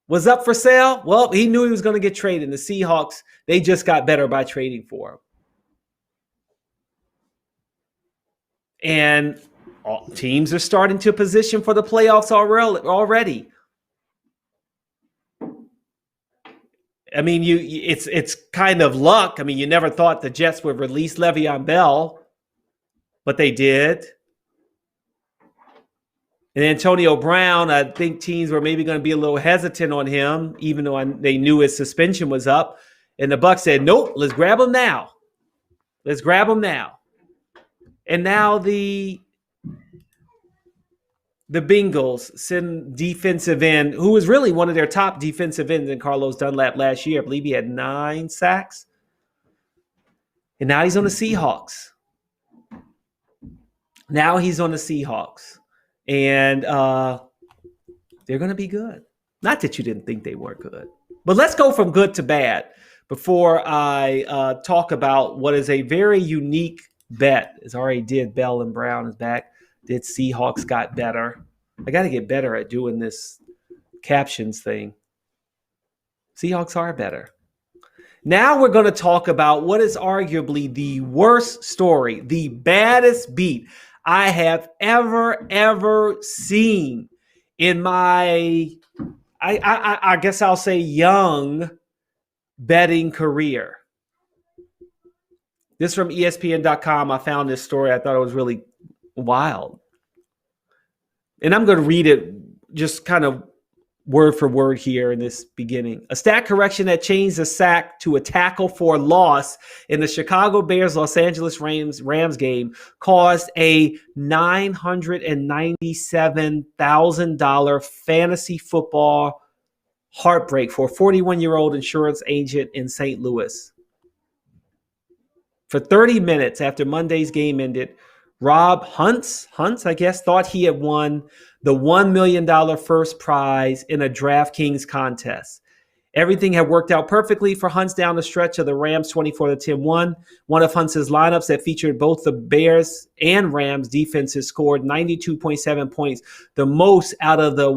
was up for sale? Well, he knew he was going to get traded. And the Seahawks, they just got better by trading for him. And teams are starting to position for the playoffs already. I mean, it's kind of luck. I mean, you never thought the Jets would release Le'Veon Bell, but they did. And Antonio Brown, I think teams were maybe going to be a little hesitant on him, even though they knew his suspension was up. And the Bucs said, nope, let's grab him now. Let's grab him now. And now the Bengals send defensive end, who was really one of their top defensive ends in Carlos Dunlap last year. I believe he had 9 sacks. And now he's on the Seahawks. And they're going to be good. Not that you didn't think they were good. But let's go from good to bad before I talk about what is a very unique bet. As I already did, Bell and Brown is back. Did Seahawks got better. I got to get better at doing this captions thing. Seahawks are better. Now we're going to talk about what is arguably the worst story, the baddest beat I have ever seen in my, I guess I'll say young betting career. This is from ESPN.com. I found this story. I thought it was really wild. And I'm going to read it just kind of word for word here in this beginning. A stat correction that changed the sack to a tackle for loss in the Chicago Bears Los Angeles Rams game caused a $997,000 fantasy football heartbreak for a 41-year-old insurance agent in St. Louis. For 30 minutes after Monday's game ended, Rob Huntz, I guess, thought he had won the $1 million first prize in a DraftKings contest. Everything had worked out perfectly for Huntz down the stretch of the Rams' 24-10 win. One of Huntz's lineups that featured both the Bears and Rams defenses scored 92.7 points, the most out of the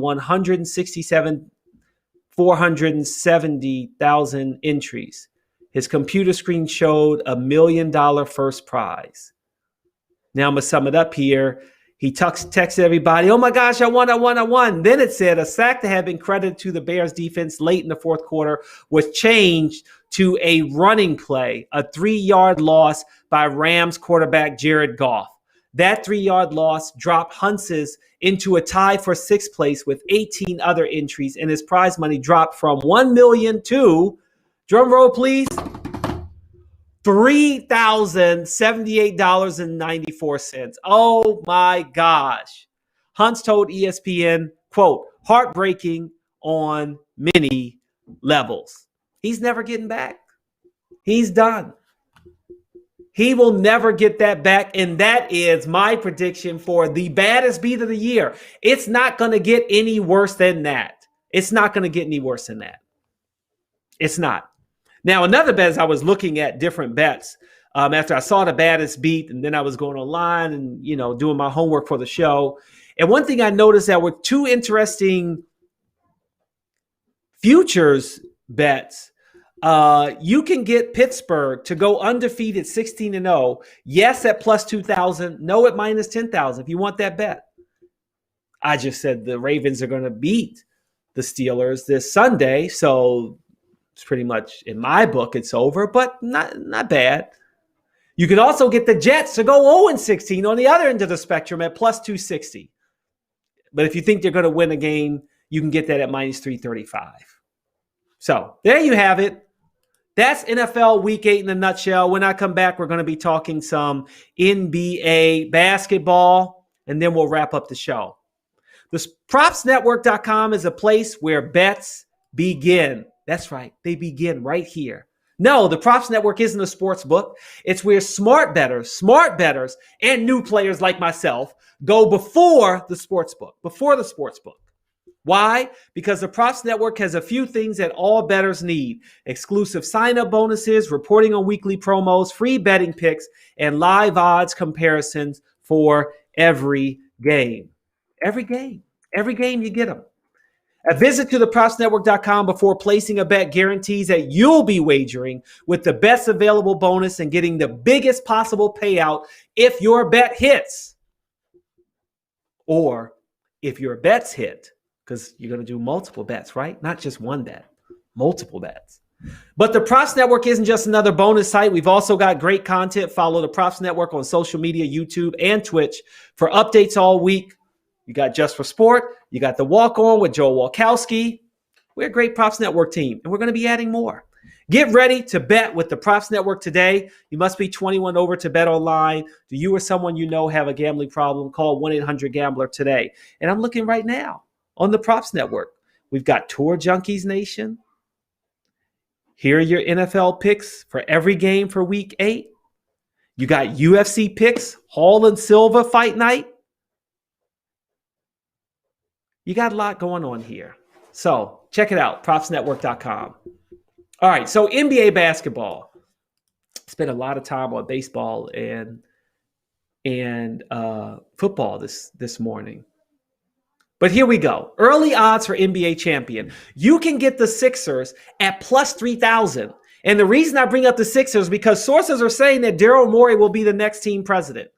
470,000 entries. His computer screen showed $1 million first prize. Now I'm going to sum it up here. He texted everybody, oh my gosh, I won. Then it said a sack that had been credited to the Bears defense late in the fourth quarter was changed to a running play, a 3-yard loss by Rams quarterback Jared Goff. That 3-yard loss dropped Huntz's into a tie for 6th place with 18 other entries, and his prize money dropped from $1 million to, drum roll please, $3,078.94. Oh my gosh. Hunt's told ESPN, quote, heartbreaking on many levels. He's never getting back. He's done. He will never get that back. And that is my prediction for the baddest beat of the year. It's not going to get any worse than that. It's not going to get any worse than that. It's not. Now, another bet is I was looking at different bets after I saw the baddest beat, and then I was going online and, doing my homework for the show. And one thing I noticed that were two interesting futures bets. You can get Pittsburgh to go undefeated 16-0. Yes, at plus 2,000. No, at minus 10,000 if you want that bet. I just said the Ravens are going to beat the Steelers this Sunday. So it's pretty much, in my book, it's over, but not bad. You can also get the Jets to go 0-16 on the other end of the spectrum at plus 260. But if you think they're going to win a game, you can get that at minus 335. So there you have it. That's NFL Week 8 in a nutshell. When I come back, we're going to be talking some NBA basketball, and then we'll wrap up the show. The PropsNetwork.com is a place where bets begin. That's right. They begin right here. No, the Props Network isn't a sports book. It's where smart bettors, and new players like myself go before the sports book. Why? Because the Props Network has a few things that all bettors need. Exclusive sign-up bonuses, reporting on weekly promos, free betting picks, and live odds comparisons for every game. Every game you get them. A visit to thepropsnetwork.com before placing a bet guarantees that you'll be wagering with the best available bonus and getting the biggest possible payout if your bet hits. Or if your bets hit, because you're going to do multiple bets, right? Not just one bet, multiple bets. But the Props Network isn't just another bonus site. We've also got great content. Follow the Props Network on social media, YouTube, and Twitch for updates all week. You got Just for Sport. You got The Walk On with Joe Walkowski. We're a great Props Network team, and we're going to be adding more. Get ready to bet with the Props Network today. You must be 21 over to bet online. Do you or someone you know have a gambling problem? Call 1-800-GAMBLER today. And I'm looking right now on the Props Network. We've got Tour Junkies Nation. Here are your NFL picks for every game for Week 8. You got UFC picks, Hall and Silva fight night. You got a lot going on here. So check it out, propsnetwork.com. All right, so NBA basketball. Spent a lot of time on baseball and football this morning. But here we go. Early odds for NBA champion. You can get the Sixers at plus 3,000. And the reason I bring up the Sixers is because sources are saying that Daryl Morey will be the next team president.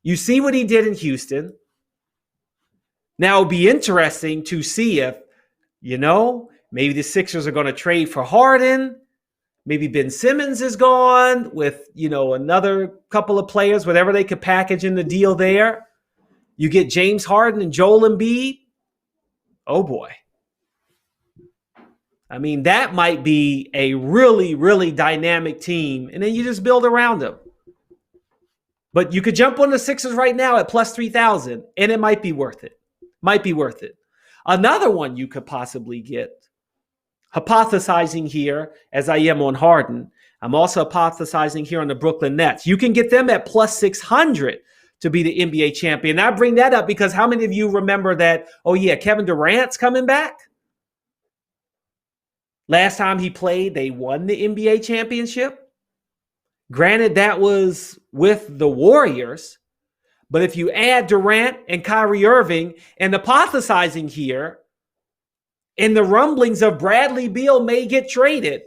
You see what he did in Houston. Now, it'll be interesting to see if, maybe the Sixers are going to trade for Harden. Maybe Ben Simmons is gone with, another couple of players, whatever they could package in the deal there. You get James Harden and Joel Embiid. Oh, boy. I mean, that might be a really, really dynamic team. And then you just build around them. But you could jump on the Sixers right now at plus 3,000, and it might be worth it. Another one you could possibly get, hypothesizing here as I am on Harden, I'm also hypothesizing here on the Brooklyn Nets. You can get them at plus 600 to be the NBA champion. I bring that up because how many of you remember that, Kevin Durant's coming back? Last time he played, they won the NBA championship. Granted, that was with the Warriors. But if you add Durant and Kyrie Irving, and hypothesizing here, and the rumblings of Bradley Beal may get traded.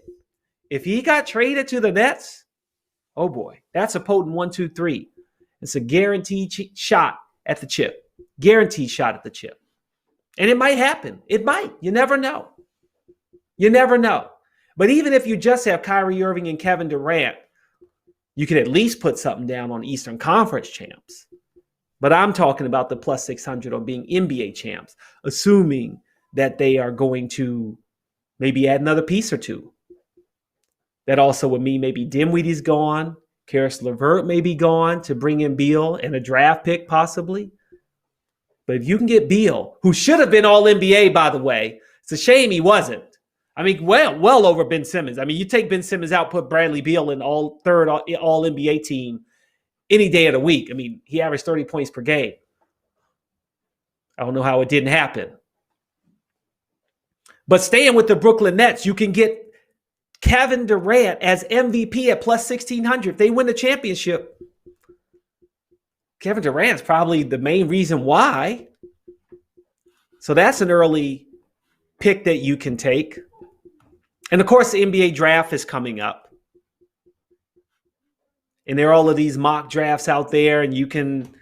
If he got traded to the Nets, oh boy, that's a potent 1-2-3. It's a guaranteed shot at the chip. Guaranteed shot at the chip. And it might happen. It might. You never know. But even if you just have Kyrie Irving and Kevin Durant, you can at least put something down on Eastern Conference champs. But I'm talking about the plus 600 on being NBA champs, assuming that they are going to maybe add another piece or two. That also would mean maybe Dinwiddie's gone. Karis LeVert may be gone to bring in Beal and a draft pick possibly. But if you can get Beal, who should have been all NBA, by the way, it's a shame he wasn't. I mean, well over Ben Simmons. I mean, you take Ben Simmons out, put Bradley Beal in third all NBA team any day of the week. I mean, he averaged 30 points per game. I don't know how it didn't happen. But staying with the Brooklyn Nets, you can get Kevin Durant as MVP at plus 1,600. If they win the championship, Kevin Durant's probably the main reason why. So that's an early pick that you can take. And of course, the NBA draft is coming up. And there are all of these mock drafts out there, and you can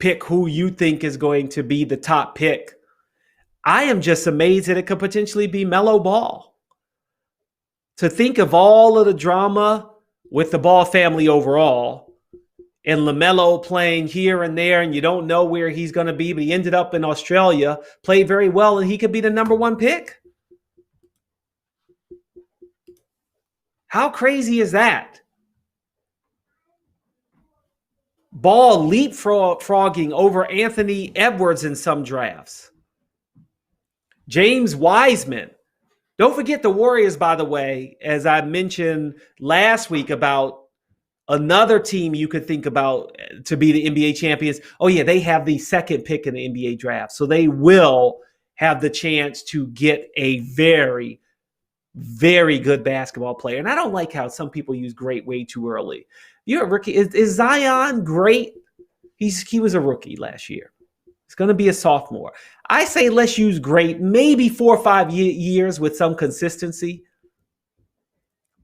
pick who you think is going to be the top pick. I am just amazed that it could potentially be Melo Ball. To think of all of the drama with the Ball family overall, and LaMelo playing here and there, and you don't know where he's going to be, but he ended up in Australia, played very well, and he could be the number one pick. How crazy is that? Ball leapfrogging over Anthony Edwards in some drafts. James Wiseman. Don't forget the Warriors, by the way, as I mentioned last week about another team you could think about to be the NBA champions. Oh, yeah, they have the second pick in the NBA draft. So they will have the chance to get a very, very good basketball player. And I don't like how some people use great way too early. You're a rookie. Is Zion great? He was a rookie last year. He's going to be a sophomore. I say let's use great, maybe 4 or 5 years with some consistency.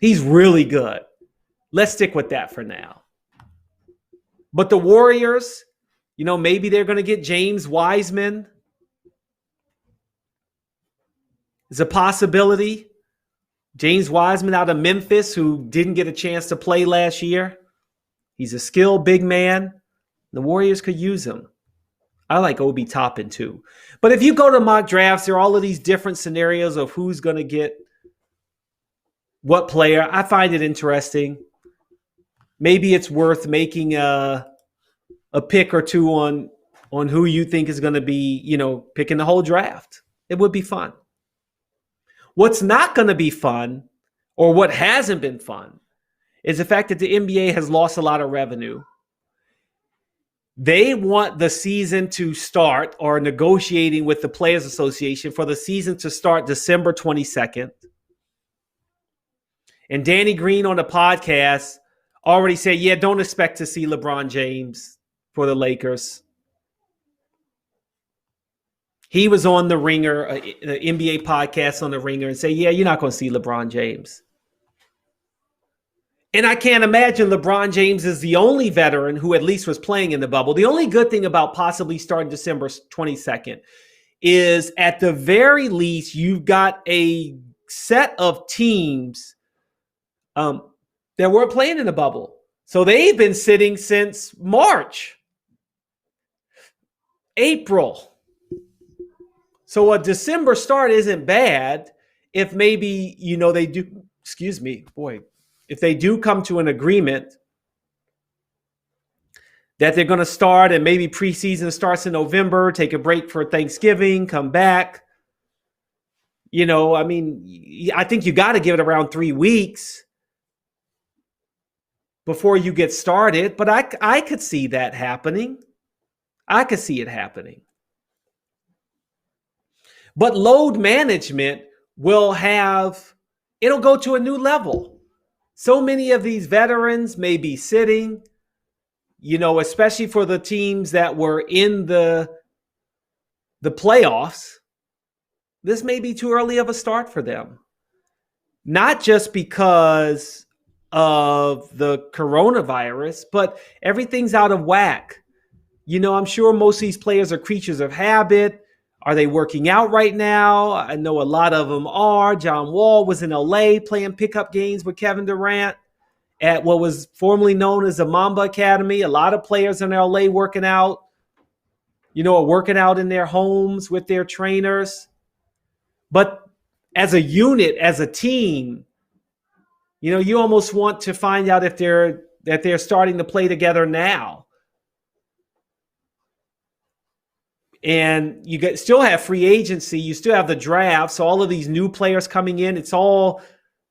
He's really good. Let's stick with that for now. But the Warriors, maybe they're going to get James Wiseman. It's a possibility. James Wiseman out of Memphis, who didn't get a chance to play last year. He's a skilled big man. The Warriors could use him. I like Obi Toppin too. But if you go to mock drafts, there are all of these different scenarios of who's going to get what player. I find it interesting. Maybe it's worth making a pick or two on who you think is going to be, picking the whole draft. It would be fun. What's not going to be fun, or what hasn't been fun, is the fact that the NBA has lost a lot of revenue. They want the season to start, or negotiating with the Players Association for the season to start December 22nd. And Danny Green on the podcast already said, yeah, don't expect to see LeBron James for the Lakers. He was on The Ringer, the NBA podcast on The Ringer, and say, yeah, you're not going to see LeBron James. And I can't imagine LeBron James is the only veteran who at least was playing in the bubble. The only good thing about possibly starting December 22nd is at the very least, you've got a set of teams that were playing in the bubble. So they've been sitting since March, April. So a December start isn't bad if maybe, they do, if they do come to an agreement that they're going to start and maybe preseason starts in November, take a break for Thanksgiving, come back. I think you got to give it around 3 weeks before you get started. But I could see that happening. I could see it happening. But load management it'll go to a new level. So many of these veterans may be sitting, especially for the teams that were in the playoffs. This may be too early of a start for them. Not just because of the coronavirus, but everything's out of whack. I'm sure most of these players are creatures of habit. Are they working out right now? I know a lot of them are. John Wall was in LA playing pickup games with Kevin Durant at what was formerly known as the Mamba Academy. A lot of players in LA working out, are working out in their homes with their trainers. But as a unit, as a team, You almost want to find out if they're starting to play together now. And you still have free agency. You still have the draft. So all of these new players coming in, it's all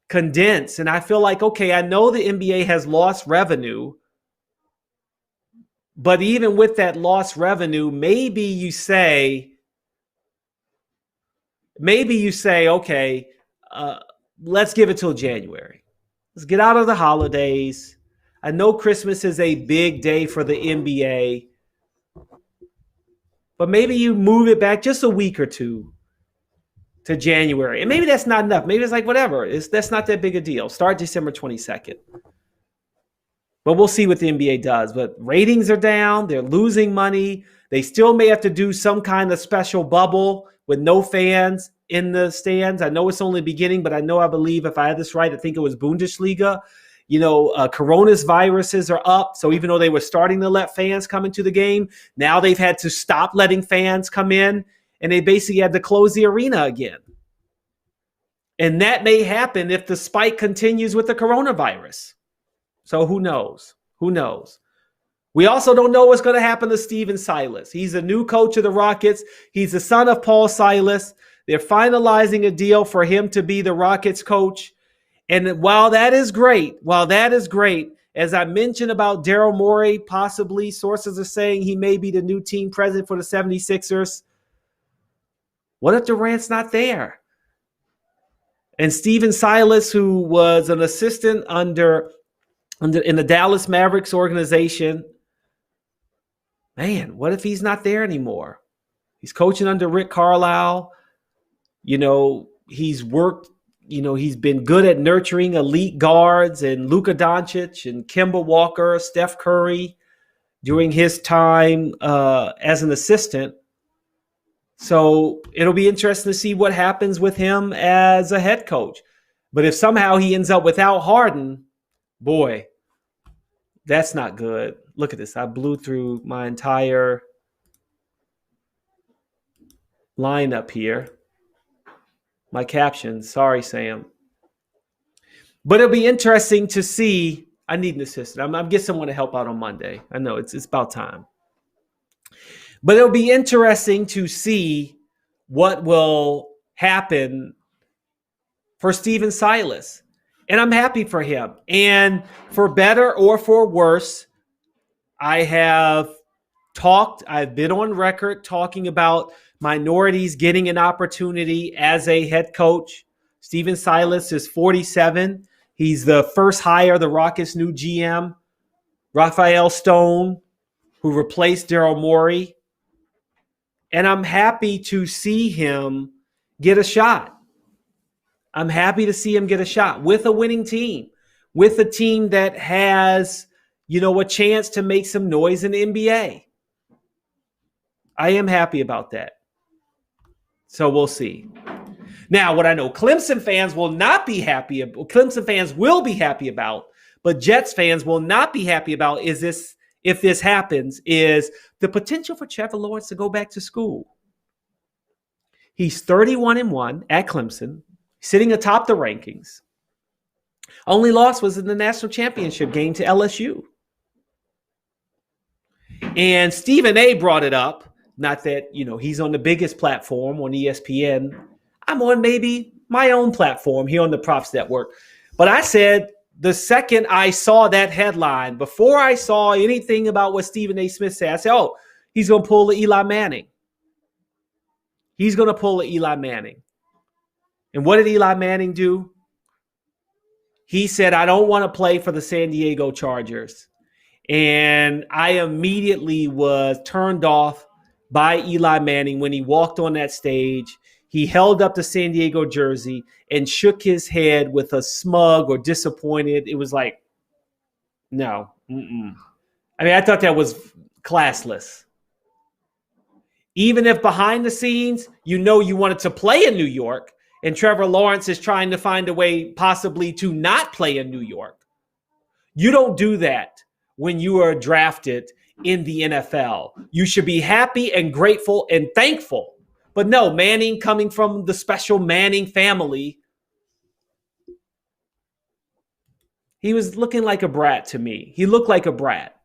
condensed. And I feel like, okay, I know the NBA has lost revenue. But even with that lost revenue, maybe you say, okay, let's give it till January. Let's get out of the holidays. I know Christmas is a big day for the NBA. But maybe you move it back just a week or two to January. And maybe that's not enough. Maybe it's like, whatever. That's not that big a deal. Start December 22nd. But we'll see what the NBA does. But ratings are down. They're losing money. They still may have to do some kind of special bubble with no fans in the stands. I know it's only beginning, but I believe if I had this right, I think it was Bundesliga. Coronaviruses are up. So even though they were starting to let fans come into the game, now they've had to stop letting fans come in, and they basically had to close the arena again. And that may happen if the spike continues with the coronavirus. So who knows? Who knows? We also don't know what's going to happen to Steven Silas. He's a new coach of the Rockets. He's the son of Paul Silas. They're finalizing a deal for him to be the Rockets coach. And while that is great, as I mentioned about Daryl Morey, possibly sources are saying he may be the new team president for the 76ers. What if Durant's not there? And Steven Silas, who was an assistant in the Dallas Mavericks organization, man, what if he's not there anymore? He's coaching under Rick Carlisle. He's worked. He's been good at nurturing elite guards and Luka Doncic and Kemba Walker, Steph Curry during his time as an assistant. So it'll be interesting to see what happens with him as a head coach. But if somehow he ends up without Harden, boy, that's not good. Look at this. I blew through my entire lineup here. My captions. Sorry, Sam. But it'll be interesting to see. I need an assistant. I'm get someone to help out on Monday. I know it's about time. But it'll be interesting to see what will happen for Steven Silas. And I'm happy for him. And for better or for worse, I've been on record talking about minorities getting an opportunity as a head coach. Steven Silas is 47. He's the first hire, the Rockets' new GM, Raphael Stone, who replaced Daryl Morey. And I'm happy to see him get a shot. I'm happy to see him get a shot with a winning team, with a team that has, a chance to make some noise in the NBA. I am happy about that. So we'll see. Now, what I know Clemson fans will not be happy about, Clemson fans will be happy about, but Jets fans will not be happy about if this happens, is the potential for Trevor Lawrence to go back to school. He's 31-1 at Clemson, sitting atop the rankings. Only loss was in the national championship game to LSU. And Stephen A. brought it up. Not that, he's on the biggest platform on ESPN. I'm on maybe my own platform here on the Props Network. But I said the second I saw that headline, before I saw anything about what Stephen A. Smith said, I said, oh, he's going to pull the Eli Manning. He's going to pull the Eli Manning. And what did Eli Manning do? He said, I don't want to play for the San Diego Chargers. And I immediately was turned off by Eli Manning when he walked on that stage. He held up the San Diego jersey and shook his head with a smug or disappointed. It was like, no. I thought that was classless. Even if behind the scenes, you wanted to play in New York, and Trevor Lawrence is trying to find a way possibly to not play in New York. You don't do that when you are drafted in the NFL. You should be happy and grateful and thankful. But no, Manning, coming from the special Manning family, He was looking like a brat to me. He looked like a brat.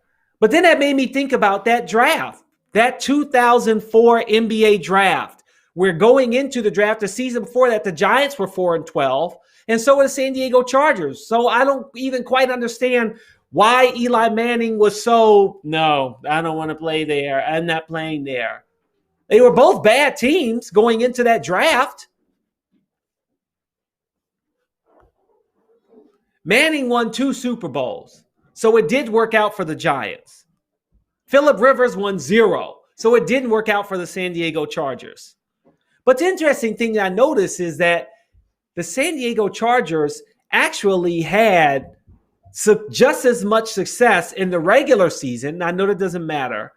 But then that made me think about that draft, that 2004 NBA draft. We're going into the draft the season before that. The Giants were 4-12, and so were the San Diego Chargers. So I don't even quite understand why Eli Manning was no, I don't want to play there. I'm not playing there. They were both bad teams going into that draft. Manning won 2 Super Bowls, so it did work out for the Giants. Phillip Rivers won 0, so it didn't work out for the San Diego Chargers. But the interesting thing that I noticed is that the San Diego Chargers actually had just as much success in the regular season. I know that doesn't matter.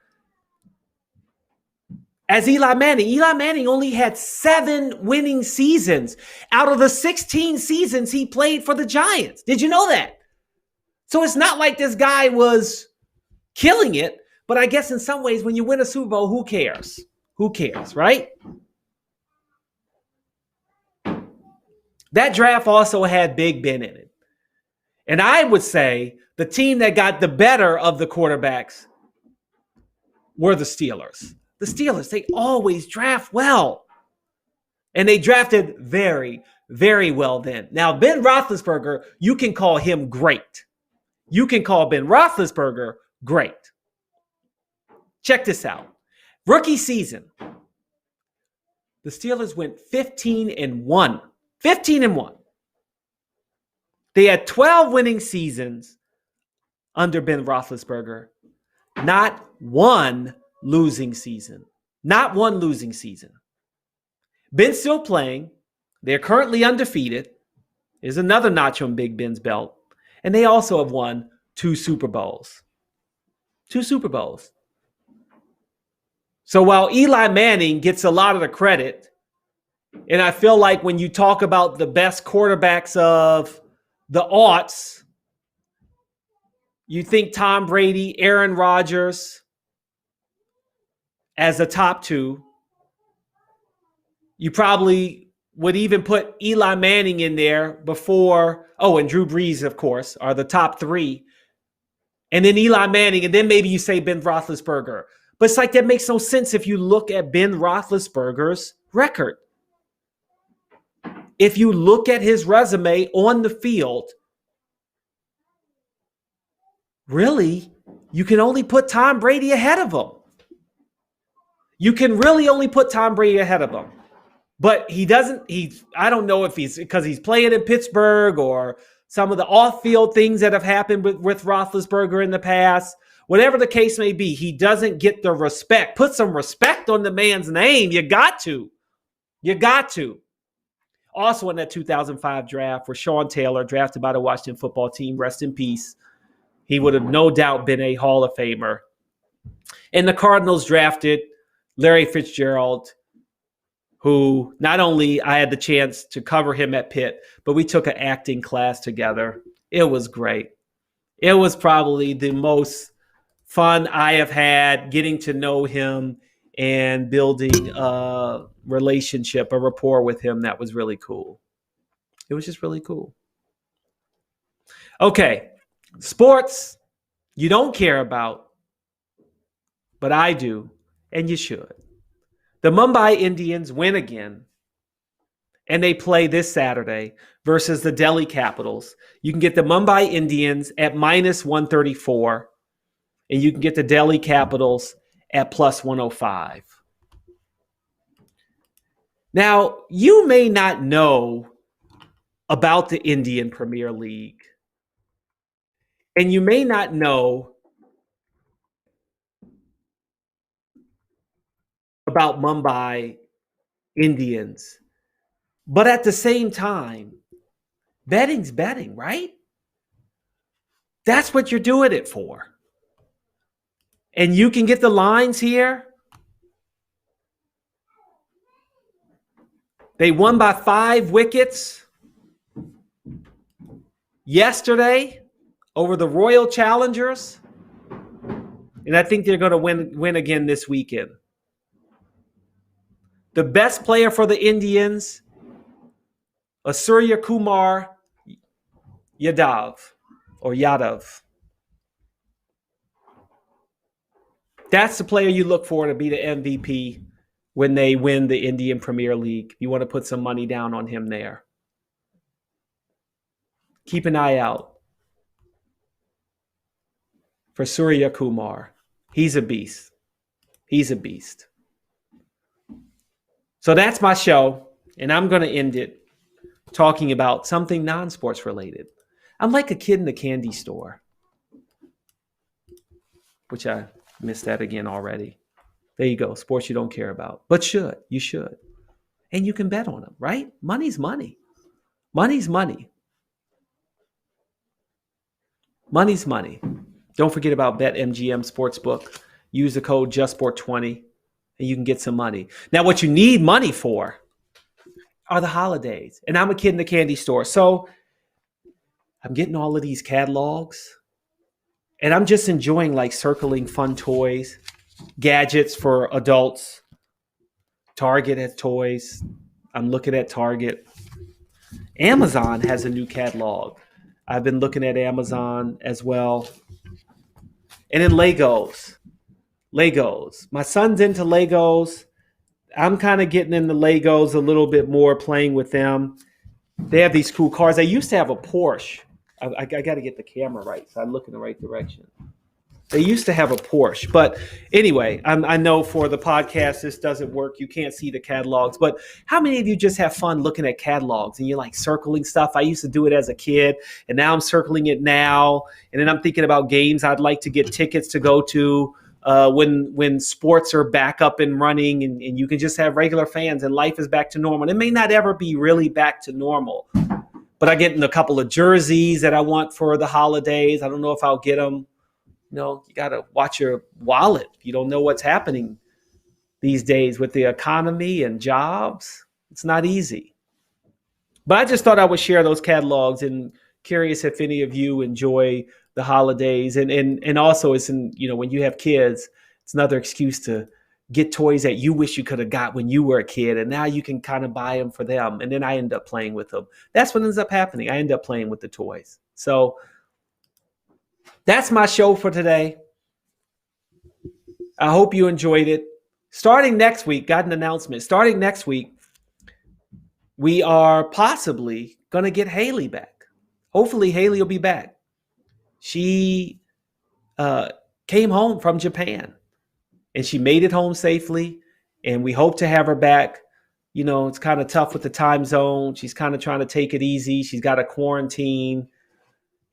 As Eli Manning. Eli Manning only had 7 winning seasons out of the 16 seasons he played for the Giants. Did you know that? So it's not like this guy was killing it, but I guess in some ways when you win a Super Bowl, who cares? Who cares, right? That draft also had Big Ben in it. And I would say the team that got the better of the quarterbacks were the Steelers. The Steelers, they always draft well. And they drafted very, very well then. Now, Ben Roethlisberger, you can call him great. You can call Ben Roethlisberger great. Check this out. Rookie season. The Steelers went 15-1. 15-1. They had 12 winning seasons under Ben Roethlisberger. Not one losing season. Not one losing season. Ben's still playing. They're currently undefeated. There's another notch on Big Ben's belt. And they also have won 2 Super Bowls. 2 Super Bowls. So while Eli Manning gets a lot of the credit, and I feel like when you talk about the best quarterbacks of the aughts, you think Tom Brady, Aaron Rodgers as the top 2. You probably would even put Eli Manning in there before, and Drew Brees, of course, are the top 3. And then Eli Manning, and then maybe you say Ben Roethlisberger. But it's like that makes no sense if you look at Ben Roethlisberger's record. If you look at his resume on the field, really, you can only put Tom Brady ahead of him. You can really only put Tom Brady ahead of him. But I don't know if he's because he's playing in Pittsburgh or some of the off-field things that have happened with Roethlisberger in the past. Whatever the case may be, he doesn't get the respect. Put some respect on the man's name. You got to. You got to. Also in that 2005 draft, Rashawn Taylor, drafted by the Washington football team, rest in peace. He would have no doubt been a Hall of Famer. And the Cardinals drafted Larry Fitzgerald, who not only I had the chance to cover him at Pitt, but we took an acting class together. It was great. It was probably the most fun I have had getting to know him and building a relationship, a rapport with him. That was really cool. It was just really cool. Okay, sports you don't care about, but I do, and you should. The Mumbai Indians win again, and they play this Saturday versus the Delhi Capitals. You can get the Mumbai Indians at -134, and you can get the Delhi Capitals at +105. Now, you may not know about the Indian Premier League, and you may not know about Mumbai Indians, but at the same time, betting's betting, right? That's what you're doing it for. And you can get the lines here. They won by 5 wickets yesterday over the Royal Challengers. And I think they're going to win again this weekend. The best player for the Indians, Surya Kumar Yadav. or Yadav. That's the player you look for to be the MVP when they win the Indian Premier League. You want to put some money down on him there. Keep an eye out for Surya Kumar. He's a beast. He's a beast. So that's my show, and I'm going to end it talking about something non-sports related. I'm like a kid in the candy store, which I missed that again already. There you go. Sports you don't care about, but should. You should. And you can bet on them, right? Money's money. Money's money. Money's money. Don't forget about BetMGM Sportsbook. Use the code JustSport20 and you can get some money. Now, what you need money for are the holidays. And I'm a kid in the candy store. So I'm getting all of these catalogs and I'm just enjoying like circling fun toys, gadgets for adults. Target has toys. I'm looking at Target. Amazon has a new catalog. I've been looking at Amazon as well. And then Legos. My son's into Legos. I'm kind of getting into Legos a little bit more, playing with them. They have these cool cars. I used to have a Porsche. I got to get the camera right, so I look in the right direction. They used to have a Porsche. But anyway, I know for the podcast, this doesn't work. You can't see the catalogs. But how many of you just have fun looking at catalogs and you're like circling stuff? I used to do it as a kid, and now I'm circling it now. And then I'm thinking about games I'd like to get tickets to go to when sports are back up and running and you can just have regular fans and life is back to normal. It may not ever be really back to normal. But I get in a couple of jerseys that I want for the holidays. I don't know if I'll get them. You got to watch your wallet. You don't know what's happening these days with the economy and jobs. It's not easy. But I just thought I would share those catalogs, and curious if any of you enjoy the holidays. And also it's when you have kids, it's another excuse to get toys that you wish you could have got when you were a kid. And now you can kind of buy them for them. And then I end up playing with them. That's what ends up happening. I end up playing with the toys. So that's my show for today. I hope you enjoyed it. Starting next week, got an announcement. Starting next week, we are possibly going to get Haley back. Hopefully, Haley will be back. She came home from Japan, and she made it home safely, and we hope to have her back. It's kind of tough with the time zone. She's kind of trying to take it easy. She's got a quarantine.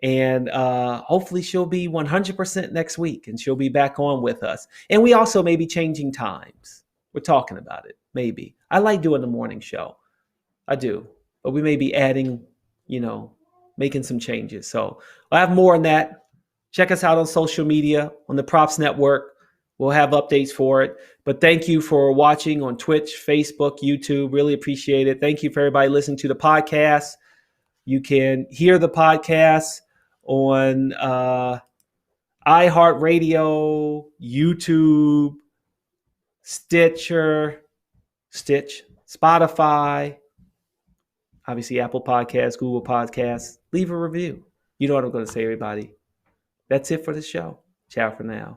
And hopefully she'll be 100% next week and she'll be back on with us. And we also may be changing times. We're talking about it, maybe. I like doing the morning show. I do. But we may be adding, making some changes. So I'll have more on that. Check us out on social media, on the Props Network. We'll have updates for it. But thank you for watching on Twitch, Facebook, YouTube. Really appreciate it. Thank you for everybody listening to the podcast. You can hear the podcast on iHeartRadio, YouTube, Spotify, obviously Apple Podcasts, Google Podcasts. Leave a review. You know what I'm going to say, everybody. That's it for the show. Ciao for now.